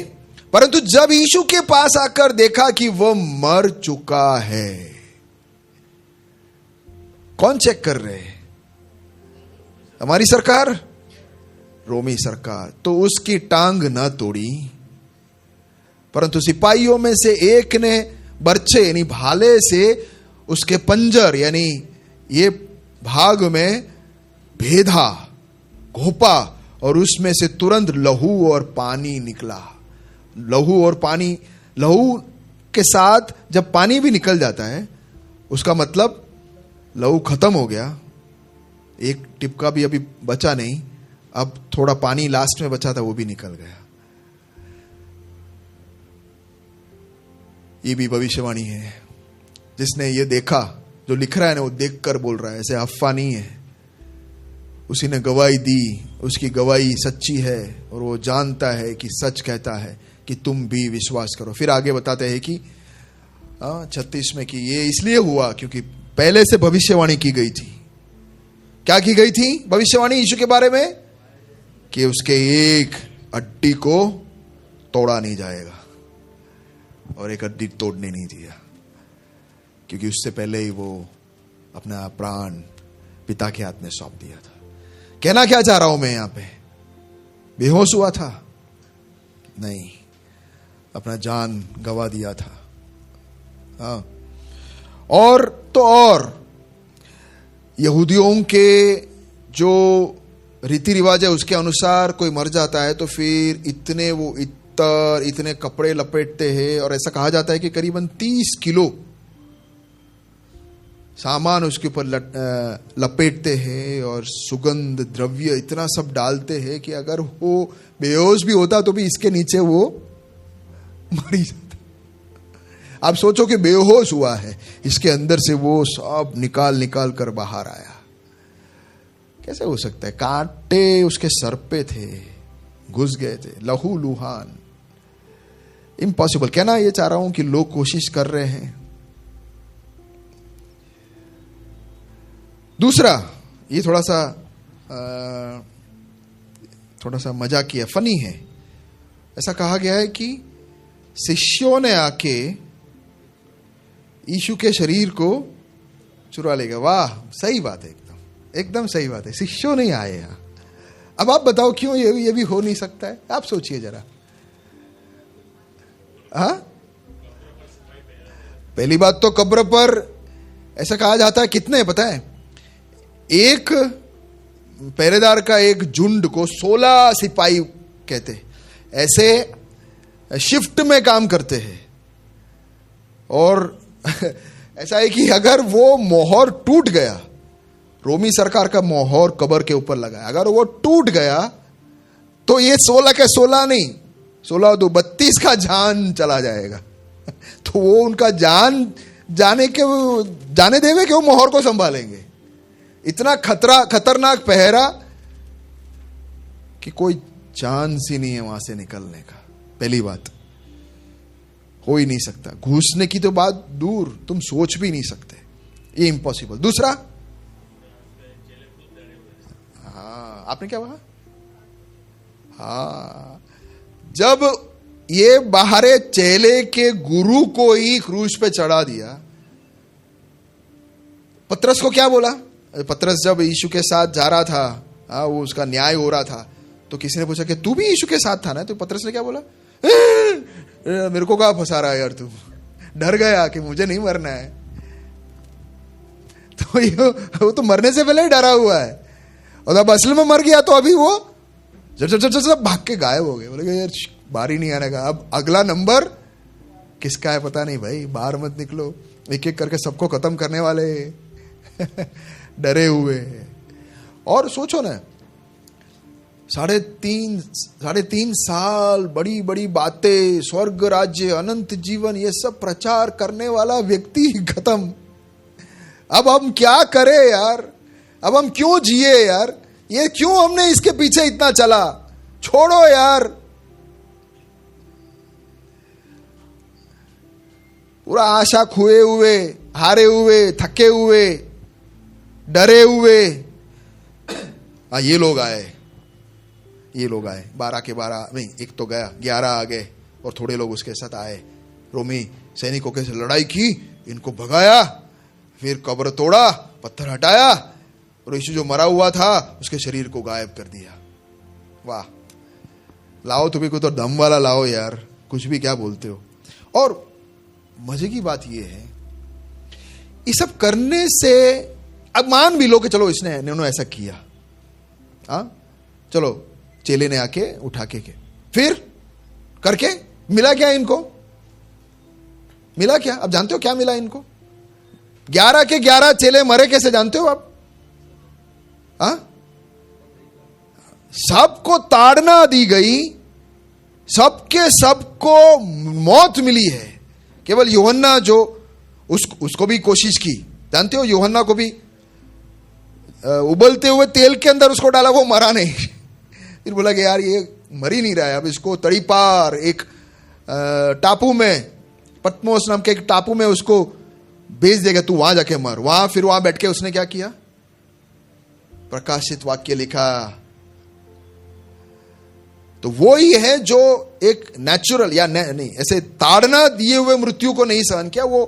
परंतु जब यीशु के पास आकर देखा कि वह मर चुका है। कौन चेक कर रहे हैं? हमारी सरकार, रोमी सरकार। तो उसकी टांग न तोड़ी, परंतु सिपाहियों में से एक ने बर्छे यानी भाले से उसके पंजर यानी ये भाग में भेदा, घोपा, और उसमें से तुरंत लहू और पानी निकला। लहू के साथ जब पानी भी निकल जाता है, उसका मतलब लहू खत्म हो गया, एक टिपका भी अभी बचा नहीं, अब थोड़ा पानी लास्ट में बचा था, वो भी निकल गया। ये भी भविष्यवाणी है। जिसने ये देखा, जो लिख रहा है ना, वो देखकर बोल रहा है, ऐसे अफवाह नहीं है। उसी ने गवाही दी, उसकी गवाही सच्ची है, और वो जानता है कि सच कहता है कि तुम भी विश्वास करो। फिर आगे बताते हैं कि 36 में कि ये इसलिए हुआ क्योंकि पहले से भविष्यवाणी की गई थी। क्या की गई थी भविष्यवाणी यीशु के बारे में? कि उसके एक हड्डी को तोड़ा नहीं जाएगा, और एक हड्डी तोड़ने नहीं दिया, क्योंकि उससे पहले ही वो अपना प्राण पिता के हाथ में सौंप दिया था। कहना क्या चाह रहा हूं मैं यहां पे? बेहोश हुआ था, नहीं, अपना जान गवा दिया था। हाँ, और तो और यहूदियों के जो रीति रिवाज है उसके अनुसार कोई मर जाता है तो फिर इतने वो इतने कपड़े लपेटते हैं, और ऐसा कहा जाता है कि करीबन 30 किलो सामान उसके ऊपर लपेटते हैं, और सुगंध द्रव्य इतना सब डालते हैं कि अगर वो बेहोश भी होता तो भी इसके नीचे वो मर ही जाता। आप सोचो कि बेहोश हुआ है, इसके अंदर से वो सब निकाल कर बाहर आया। कैसे हो सकता है? कांटे उसके सर पे थे, घुस गए थे, लहू लुहान। इम्पॉसिबल। कहना ये चाह रहा हूं कि लोग कोशिश कर रहे हैं। दूसरा, ये थोड़ा सा मजाकिया, फनी है। ऐसा कहा गया है कि शिष्यों ने आके यीशु के शरीर को चुरा लेगा। वाह, सही बात है, एकदम सही बात है। शिष्यों नहीं आए यहां। अब आप बताओ क्यों ये भी हो नहीं सकता है? आप सोचिए जरा। हाँ, पहली बात तो कब्र पर ऐसा कहा जाता है, कितने पता है, एक पहरेदार का एक झुंड को 16 सिपाही कहते, ऐसे शिफ्ट में काम करते हैं। और ऐसा है कि अगर वो मोहर टूट गया, रोमी सरकार का मोहर कब्र के ऊपर लगा है, अगर वो टूट गया तो ये 16 के 16 नहीं, 16 2 32 का जान चला जाएगा। तो वो उनका जान जाने देवे कि वो मोहर को संभालेंगे। इतना खतरनाक पहरा कि कोई चांस ही नहीं है वहां से निकलने का। पहली बात, हो ही नहीं सकता। घुसने की तो बात दूर, तुम सोच भी नहीं सकते, ये इम्पॉसिबल। दूसरा, हाँ, आपने क्या कहा? हाँ, जब ये बाहरे चेले के गुरु को ही क्रूज पे चढ़ा दिया, पतरस को क्या बोला? पतरस जब यीशु के साथ जा रहा था, वो उसका न्याय हो रहा था, तो किसी ने पूछा कि तू भी यीशु के साथ था ना? तो पतरस ने क्या बोला? मेरे को कहाँ फंसा रहा है यार तू? डर गया कि मुझे नहीं मरना है। तो वो तो मरने से पहले ही डरा हुआ है, और अब असल में मर गया तो अभी वो जब भाग के गायब हो गए। बोले यार बारी नहीं आने का। अब अगला नंबर किसका है पता नहीं भाई, बाहर मत निकलो, एक एक करके सबको खत्म करने वाले डरे हुए। और सोचो ना, 3.5 साल बड़ी बड़ी बातें, स्वर्ग राज्य, अनंत जीवन, ये सब प्रचार करने वाला व्यक्ति खत्म। अब हम क्या करें यार? अब हम क्यों जिए यार? ये क्यों हमने इसके पीछे इतना चला? छोड़ो यार। पूरा आशा खोए हुए, हारे हुए, थके हुए, डरे हुए। ये लोग आए 12 के 12 नहीं, एक तो गया, 11 आ गए, और थोड़े लोग उसके साथ आए। रोमी सैनिकों के साथ लड़ाई की, इनको भगाया, फिर कब्र तोड़ा, पत्थर हटाया, और यीशु जो मरा हुआ था उसके शरीर को गायब कर दिया। वाह, लाओ तुम्हें को तो दम वाला लाओ यार, कुछ भी क्या बोलते हो। और मजे की बात यह है, ये सब करने से, अब मान भी लो कि चलो इन्होंने ऐसा किया, चलो चेले ने आके उठा के फिर करके मिला क्या इनको? मिला क्या? अब जानते हो क्या मिला इनको? 11 के 11 चेले मरे कैसे जानते हो आप? सबको ताड़ना दी गई, सबको मौत मिली है। केवल यूहन्ना जो उसको भी कोशिश की, जानते हो, यूहन्ना को भी उबलते हुए तेल के अंदर उसको डाला, वो मरा नहीं। फिर बोला कि यार ये मर ही नहीं रहा है, अब इसको तड़ी पार एक टापू में, पतमोस नाम के एक टापू में उसको भेज देगा, तू वहां जाके मर। फिर वहां बैठ के उसने क्या किया? प्रकाशित वाक्य लिखा। तो वो ही है जो एक नेचुरल या नहीं, ऐसे ताड़ना दिए हुए मृत्यु को नहीं सहन किया, वो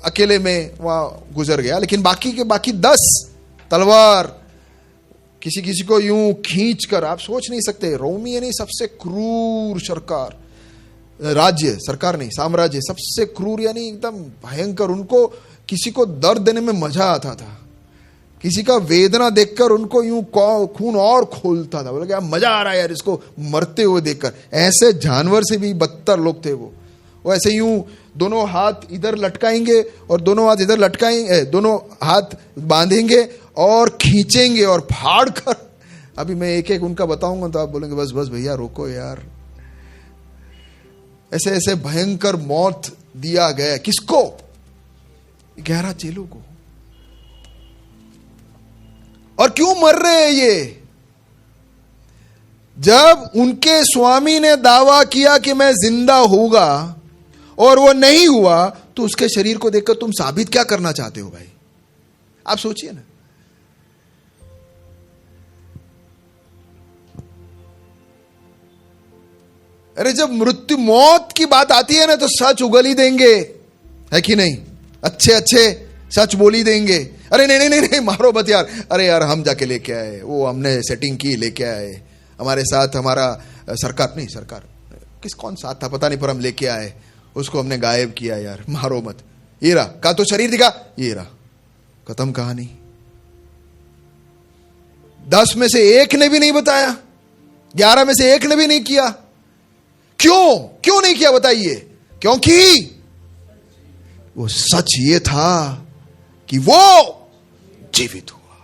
अकेले में वहां गुजर गया। लेकिन बाकी 10 तलवार किसी किसी को यूं खींच कर, आप सोच नहीं सकते, रोमी यानी सबसे क्रूर सरकार, राज्य, सरकार नहीं, साम्राज्य, सबसे क्रूर यानी एकदम भयंकर। उनको किसी को दर्द देने में मजा आता था, किसी का वेदना देखकर उनको यूं खून और खोलता था, बोले क्या मजा आ रहा है यार इसको मरते हुए देखकर। ऐसे जानवर से भी बदतर लोग थे वो ऐसे यूं दोनों हाथ इधर लटकाएंगे और दोनों हाथ इधर लटकाएंगे, दोनों हाथ बांधेंगे और खींचेंगे और फाड़ कर। अभी मैं एक एक उनका बताऊंगा तो आप बोलेंगे बस बस भैया रोको यार। ऐसे ऐसे भयंकर मौत दिया गया। किसको? 11 चेलों को। और क्यों मर रहे हैं ये? जब उनके स्वामी ने दावा किया कि मैं जिंदा होऊंगा और वो नहीं हुआ, तो उसके शरीर को देखकर तुम साबित क्या करना चाहते हो भाई? आप सोचिए ना। अरे जब मृत्यु मौत की बात आती है ना, तो सच उगल ही देंगे, है कि नहीं? अच्छे अच्छे सच बोल ही देंगे। अरे नहीं नहीं नहीं नहीं, मारो मत यार। अरे यार हम जाके लेके आए, वो हमने सेटिंग की, लेके आए, हमारे साथ हमारा सरकार नहीं, सरकार किस कौन साथ था पता नहीं, पर हम लेके आए, उसको हमने गायब किया यार, मारो मत। ये रहा, का तो शरीर दिखा, ये रहा, खत्म कहानी। 10 में से एक ने भी नहीं बताया, 11 में से एक ने भी नहीं किया। क्यों नहीं किया बताइए? क्योंकि वो सच ये था कि वो जीवित हुआ।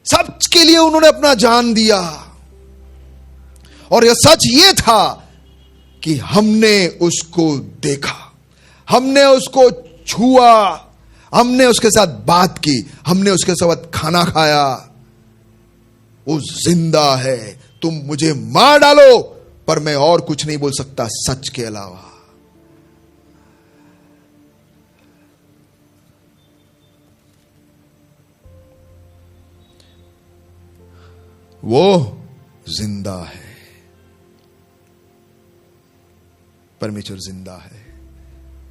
सच के लिए उन्होंने अपना जान दिया। और यह सच ये था कि हमने उसको देखा, हमने उसको छुआ, हमने उसके साथ बात की, हमने उसके साथ खाना खाया। वो जिंदा है। तुम मुझे मार डालो, पर मैं और कुछ नहीं बोल सकता सच के अलावा। वो जिंदा है। परमेश्वर जिंदा है,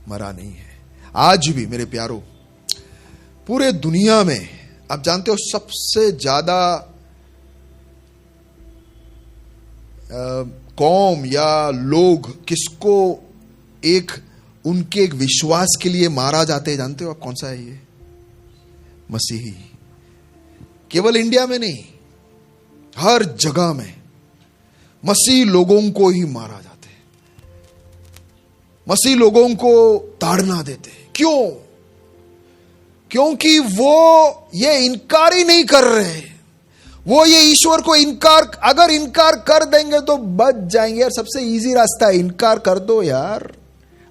मरा नहीं है। आज भी मेरे प्यारो, पूरे दुनिया में आप जानते हो सबसे ज्यादा कौम या लोग किसको उनके एक विश्वास के लिए मारा जाते हैं, जानते हो आप कौन सा है? ये मसीही। केवल इंडिया में नहीं, हर जगह में मसीह लोगों को ही मारा जाता है, मसीह लोगों को ताड़ना देते हैं। क्यों? क्योंकि वो ये इनकार ही नहीं कर रहे। वो ये ईश्वर को अगर इनकार कर देंगे तो बच जाएंगे यार। सबसे इजी रास्ता है, इनकार कर दो यार,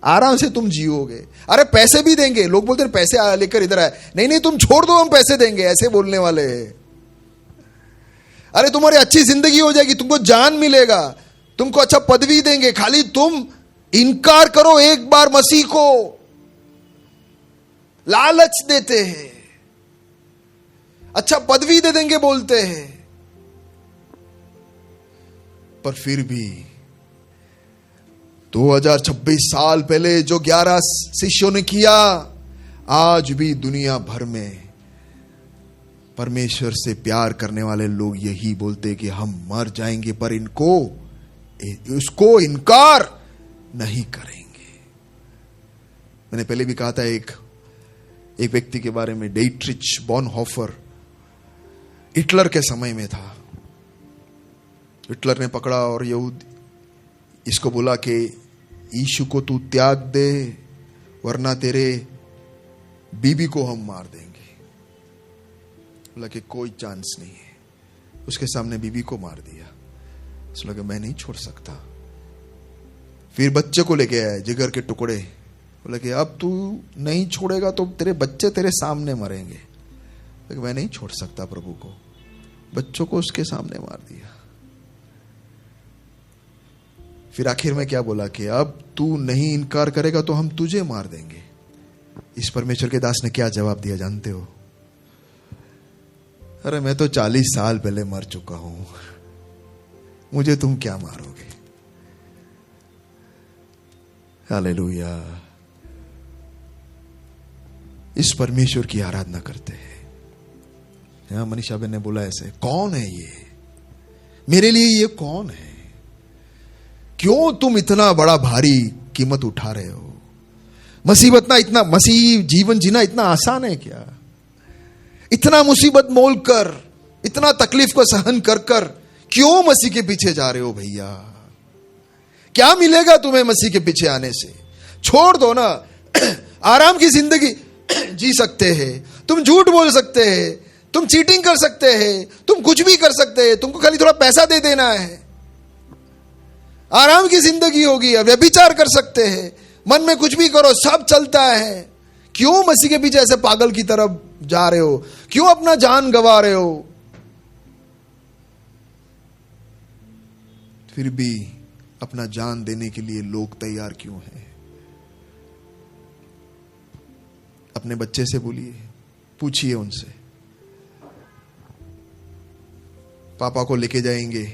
आराम से तुम जियोगे। अरे पैसे भी देंगे, लोग बोलते हैं पैसे लेकर इधर आए, नहीं नहीं तुम छोड़ दो, हम पैसे देंगे, ऐसे बोलने वाले। अरे तुम्हारी अच्छी जिंदगी हो जाएगी, तुमको जान मिलेगा, तुमको अच्छा पदवी देंगे, खाली तुम इनकार करो एक बार मसीह को। लालच देते हैं, अच्छा पदवी दे देंगे बोलते हैं, पर फिर भी 2026 साल पहले जो 11 शिष्यों ने किया, आज भी दुनिया भर में परमेश्वर से प्यार करने वाले लोग यही बोलते कि हम मर जाएंगे पर उसको इनकार नहीं करेंगे। मैंने पहले भी कहा था एक व्यक्ति के बारे में, डेट्रिच बॉनहोफर, हिटलर के समय में था। हिटलर ने पकड़ा और इसको बोला कि यीशु को तू त्याग दे वरना तेरे बीबी को हम मार देंगे। बोला कि कोई चांस नहीं है। उसके सामने बीबी को मार दिया। उसने लगा मैं नहीं छोड़ सकता। फिर बच्चे को लेके आए, जिगर के टुकड़े। बोला कि अब तू नहीं छोड़ेगा तो तेरे बच्चे तेरे सामने मरेंगे। लेकिन मैं नहीं छोड़ सकता प्रभु को। बच्चों को उसके सामने मार दिया। फिर आखिर में क्या बोला कि अब तू नहीं इनकार करेगा तो हम तुझे मार देंगे। इस परमेश्वर के दास ने क्या जवाब दिया जानते हो? अरे मैं तो 40 साल पहले मर चुका हूं, मुझे तुम क्या मारोगे। हालेलुया। इस परमेश्वर की आराधना करते हैं। मनीषा बहन ने बोला ऐसे, कौन है ये, मेरे लिए ये कौन है, क्यों तुम इतना बड़ा भारी कीमत उठा रहे हो, मसीह जीवन जीना इतना आसान है क्या, इतना मुसीबत मोल कर, इतना तकलीफ को सहन कर कर क्यों मसीह के पीछे जा रहे हो भैया, क्या मिलेगा तुम्हें मसीह के पीछे आने से, छोड़ दो ना। आराम की जिंदगी जी सकते हैं, तुम झूठ बोल सकते हैं, तुम चीटिंग कर सकते हैं, तुम कुछ भी कर सकते हैं, तुमको खाली थोड़ा पैसा दे देना है, आराम की जिंदगी होगी, व्यभिचार कर सकते हैं, मन में कुछ भी करो, सब चलता है, क्यों मसीह के पीछे ऐसे पागल की तरफ जा रहे हो, क्यों अपना जान गंवा रहे हो। फिर भी अपना जान देने के लिए लोग तैयार क्यों हैं। अपने बच्चे से बोलिए, पूछिए उनसे, पापा को लेके जाएंगे,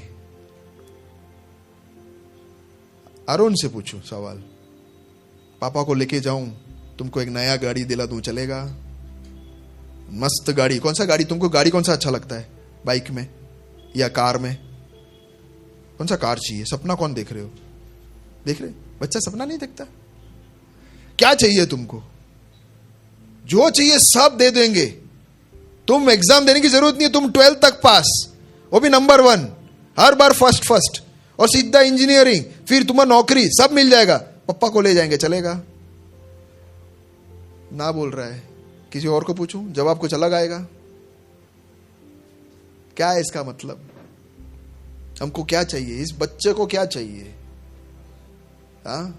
अरुण से पूछो सवाल, पापा को लेके जाऊं, तुमको एक नया गाड़ी दिला दूं, चलेगा, मस्त गाड़ी, कौन सा गाड़ी, तुमको गाड़ी कौन सा अच्छा लगता है, बाइक में या कार में, कौन सा कार चाहिए, सपना कौन देख रहे हो, देख रहे, बच्चा सपना नहीं देखता, क्या चाहिए तुमको, जो चाहिए सब दे देंगे, तुम एग्जाम देने की जरूरत नहीं है, तुम 12th तक पास, वो भी नंबर 1, हर बार फर्स्ट, और सीधा इंजीनियरिंग, फिर तुम्हें नौकरी, सब मिल जाएगा, पप्पा को ले जाएंगे, चलेगा, ना बोल रहा है, किसी और को पूछूं, जवाब कुछ अलग आएगा। क्या है इसका मतलब, हमको क्या चाहिए, इस बच्चे को क्या चाहिए, हाँ,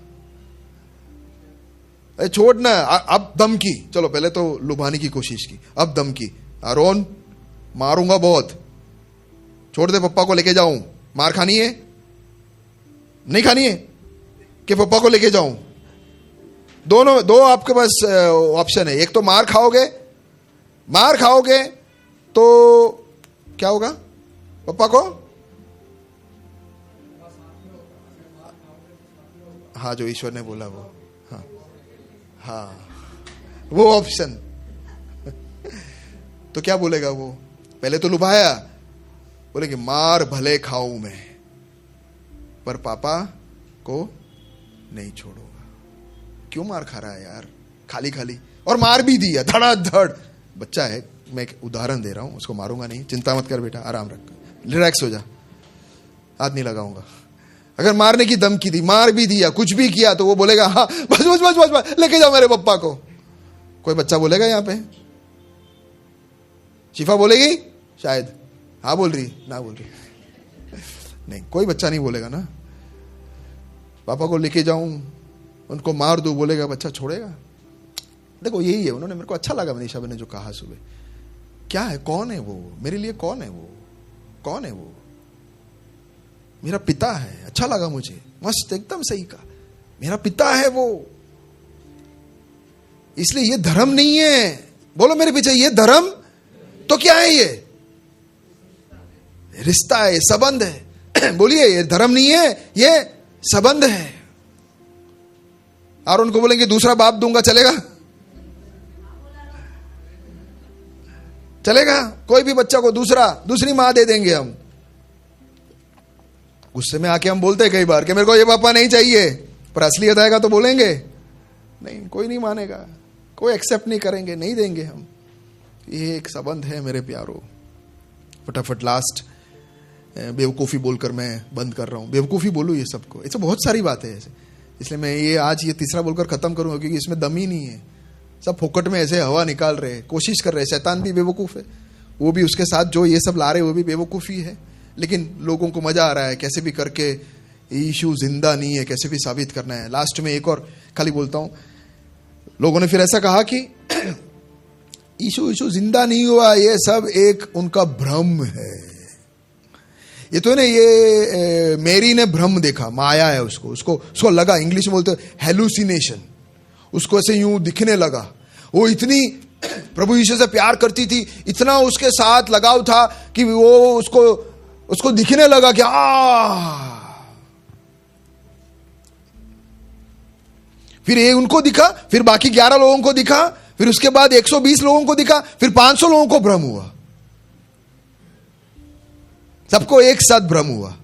अरे छोड़ना, अब धमकी, चलो पहले तो लुभाने की कोशिश की, अब धमकी, अरुण मारूंगा बहुत, छोड़ दे, पप्पा को लेके जाऊं, मार खानी है, नहीं खानी है कि पप्पा को लेके जाऊं, दो आपके पास ऑप्शन है, एक तो मार खाओगे तो क्या होगा, पप्पा को, हाँ जो ईश्वर ने बोला वो, हाँ वो ऑप्शन तो क्या बोलेगा वो, पहले तो लुभाया, बोलेंगे मार भले खाऊं मैं पर पापा को नहीं छोड़ूंगा, क्यों मार खा रहा है यार, खाली, और मार भी दिया धड़ाधड़, बच्चा है, मैं एक उदाहरण दे रहा हूं, उसको मारूंगा नहीं, चिंता मत कर बेटा, आराम रख, रिलैक्स हो जा, हाथ नहीं लगाऊंगा। अगर मारने की धमकी दी, मार भी दिया, कुछ भी किया, तो वो बोलेगा हाँ बस लेके जाओ मेरे पप्पा को। कोई बच्चा बोलेगा यहां पे, शिफा बोलेगी शायद, हाँ बोल रही, ना बोल रही, नहीं कोई बच्चा नहीं बोलेगा ना, पापा को लेके जाऊं, उनको मार दूं, बोलेगा बच्चा छोड़ेगा। देखो यही है, उन्होंने, मेरे को अच्छा लगा मनीषा ने जो कहा सुबह, क्या है, कौन है वो मेरे लिए, कौन है वो, मेरा पिता है, अच्छा लगा मुझे, मस्त, एकदम सही कहा, मेरा पिता है वो, इसलिए ये धर्म नहीं है, बोलो मेरे पीछे, ये धर्म तो क्या है, ये रिश्ता है, संबंध है, बोलिए ये धर्म नहीं है, ये संबंध है। और उनको बोलेंगे दूसरा बाप दूंगा, चलेगा, कोई भी बच्चा को दूसरी मां दे देंगे हम। गुस्से में आके हम बोलते हैं कई बार कि मेरे को ये पापा नहीं चाहिए, पर असलियत आएगा तो बोलेंगे नहीं, कोई नहीं मानेगा, कोई एक्सेप्ट नहीं करेंगे, नहीं देंगे हम। ये एक संबंध है मेरे प्यारो। फटाफट लास्ट बेवकूफ़ी बोलकर मैं बंद कर रहा हूँ, बेवकूफ़ी बोलूँ ये सबको, इससे बहुत सारी बातें हैं, इसलिए मैं ये आज ये तीसरा बोलकर खत्म करूंगा, क्योंकि इसमें दम ही नहीं है, सब फोकट में ऐसे हवा निकाल रहे, कोशिश कर रहे, शैतान भी बेवकूफ़ है, वो भी उसके साथ जो ये सब ला रहे वो भी बेवकूफ़ी है, लेकिन लोगों को मजा आ रहा है, कैसे भी करके यीशु जिंदा नहीं है, कैसे भी साबित करना है। लास्ट में एक और खाली बोलता हूं, लोगों ने फिर ऐसा कहा कि यीशु जिंदा नहीं हुआ, ये सब एक उनका भ्रम है, ये तो ना, ये मेरी ने भ्रम देखा, माया है उसको लगा, इंग्लिश में बोलते हेलुसिनेशन, उसको ऐसे यूं दिखने लगा, वो इतनी प्रभु यीशु से प्यार करती थी, इतना उसके साथ लगाव था कि वो उसको दिखने लगा कि फिर ये उनको दिखा, फिर बाकी 11 लोगों को दिखा, फिर उसके बाद 120 लोगों को दिखा, फिर 500 लोगों को भ्रम हुआ। सबको एक साथ भ्रम हुआ।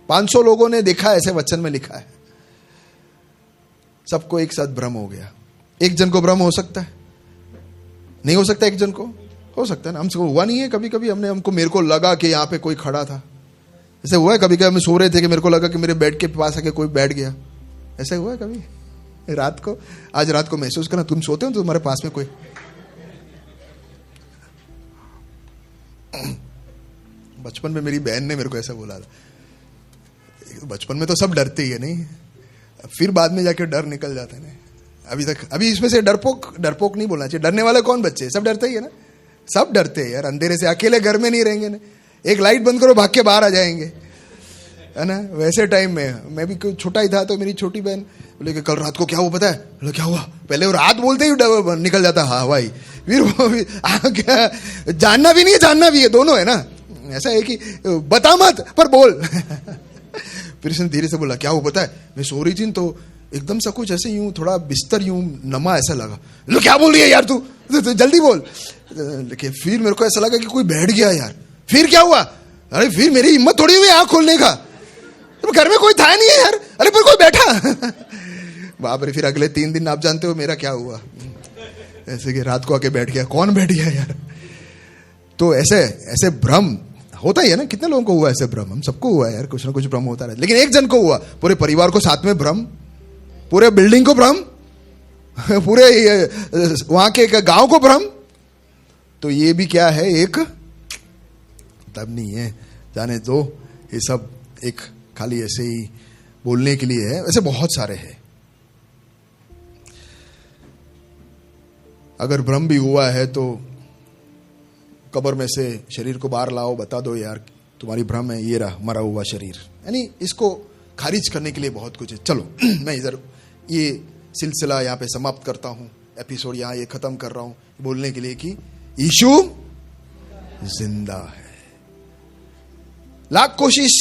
500 लोगों ने देखा, ऐसे वचन में लिखा है। सबको एक साथ भ्रम हो गया। एक जन को भ्रम हो सकता है? नहीं हो सकता? एक जन को हो सकता है ना। हमसे हुआ नहीं है कभी कभी? मेरे को लगा कि यहां पे कोई खड़ा था। ऐसे हुआ है कभी कभी? हम सो रहे थे कि मेरे को लगा कि मेरे बेड के पास आके कोई बैठ गया। ऐसा हुआ है कभी रात को? आज रात को महसूस करना, तुम सोते हो तो तुम्हारे पास में कोई। बचपन में मेरी बहन ने मेरे को ऐसा बोला था। बचपन में तो सब डरते ही है नहीं, फिर बाद में जाके डर निकल जाता है ना। अभी इसमें से डरपोक नहीं बोलना चाहिए। डरने वाले कौन बच्चे? सब डरते ही है ना। सब डरते हैं यार अंधेरे से। अकेले घर में नहीं रहेंगे ना, एक लाइट बंद करो भाग के बाहर आ जाएंगे, है ना। वैसे टाइम में मैं भी छोटा ही था तो मेरी छोटी बहन बोले कि कल रात को क्या हुआ पता है? बोले क्या हुआ? पहले वो रात बोलते ही निकल जाता हाँ भाई, फिर वो भी क्या जानना भी नहीं है जानना भी है, दोनों है ना। ऐसा है कि बता मत पर बोल। फिर इसने धीरे से बोला क्या हुआ पता है? मैं सो रही थी तो एकदम सा कुछ ऐसे यूं थोड़ा बिस्तर यूं नमा ऐसा लगा। लो क्या बोल रही है यार तू, जल्दी बोल। लेकिन फिर मेरे को ऐसा लगा कि कोई बैठ गया यार। फिर क्या हुआ? अरे फिर मेरी हिम्मत थोड़ी हुई आंख खोलने का, तो घर में कोई था नहीं है यार। अरे पर कोई बैठा। बाप रे। फिर अगले 3 दिन आप जानते हो मेरा क्या हुआ, ऐसे कि रात को आके बैठ गया। कौन बैठ गया यार? तो ऐसे भ्रम होता ही है ना। कितने लोगों को हुआ ऐसे भ्रम? हम सबको हुआ यार, कुछ ना कुछ भ्रम होता रहता। लेकिन एक जन को हुआ, पूरे परिवार को साथ में भ्रम, पूरे बिल्डिंग को भ्रम, पूरे वहां के गांव को भ्रम। तो ये भी क्या है? एक तब नहीं है, जाने दो। ये सब एक खाली ऐसे ही बोलने के लिए है। ऐसे बहुत सारे हैं। अगर भ्रम भी हुआ है तो कब्र में से शरीर को बाहर लाओ, बता दो यार तुम्हारी भ्रम है, ये रहा मरा हुआ शरीर। यानी इसको खारिज करने के लिए बहुत कुछ है। चलो मैं इधर ये सिलसिला यहाँ पे समाप्त करता हूँ, एपिसोड यहाँ ये खत्म कर रहा हूँ, बोलने के लिए कि यीशु जिंदा है। लाख कोशिश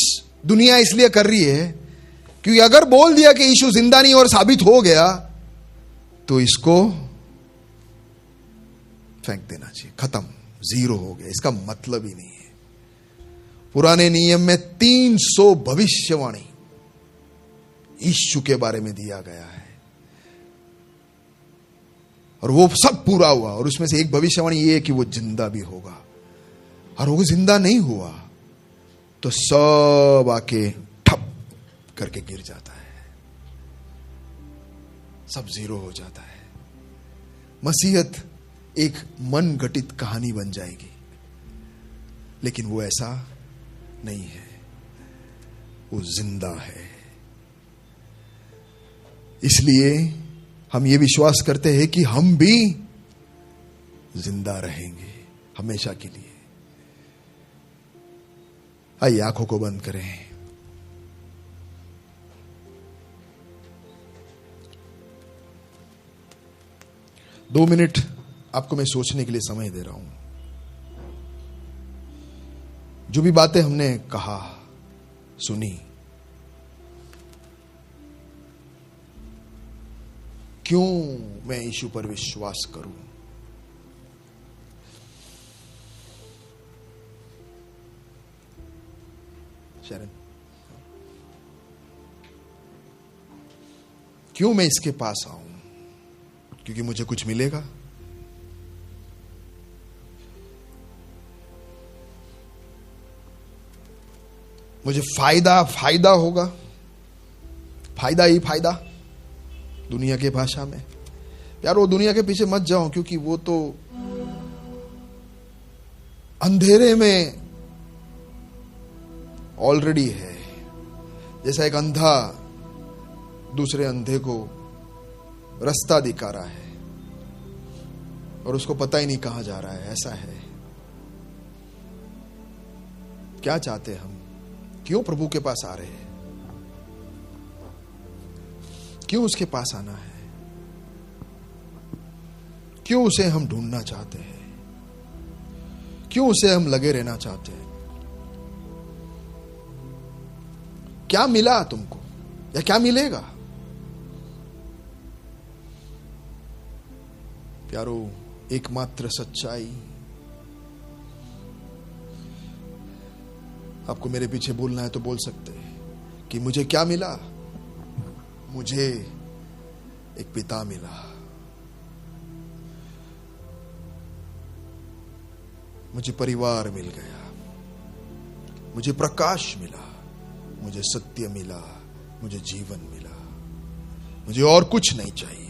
दुनिया इसलिए कर रही है क्योंकि अगर बोल दिया कि यीशु जिंदा नहीं और साबित हो गया तो इसको फेंक देना चाहिए, खत्म, जीरो हो गया, इसका मतलब ही नहीं है। पुराने नियम में 300 भविष्यवाणी यीशु के बारे में दिया गया है और वो सब पूरा हुआ। और उसमें से एक भविष्यवाणी ये है कि वो जिंदा भी होगा। और वो जिंदा नहीं हुआ तो सब आके ठप करके गिर जाता है, सब जीरो हो जाता है। मसीहत एक मन घटित कहानी बन जाएगी, लेकिन वो ऐसा नहीं है, वो जिंदा है। इसलिए हम ये विश्वास करते हैं कि हम भी जिंदा रहेंगे हमेशा के लिए। आइए आंखों को बंद करें। दो मिनट आपको मैं सोचने के लिए समय दे रहा हूं। जो भी बातें हमने कहा, सुनी, क्यों मैं यीशु पर विश्वास करूं? शरण, क्यों मैं इसके पास आऊं? क्योंकि मुझे कुछ मिलेगा? मुझे फायदा होगा, फायदा ही फायदा दुनिया के भाषा में। यार वो दुनिया के पीछे मत जाओ, क्योंकि वो तो अंधेरे में ऑलरेडी है। जैसा एक अंधा दूसरे अंधे को रास्ता दिखा रहा है और उसको पता ही नहीं कहां जा रहा है, ऐसा है। क्या चाहते हम? क्यों प्रभु के पास आ रहे हैं? क्यों उसके पास आना है? क्यों उसे हम ढूंढना चाहते हैं? क्यों उसे हम लगे रहना चाहते हैं? क्या मिला तुमको या क्या मिलेगा? प्यारो, एकमात्र सच्चाई आपको मेरे पीछे बोलना है तो बोल सकते हैं कि मुझे क्या मिला? मुझे एक पिता मिला, मुझे परिवार मिल गया, मुझे प्रकाश मिला, मुझे सत्य मिला, मुझे जीवन मिला, मुझे और कुछ नहीं चाहिए।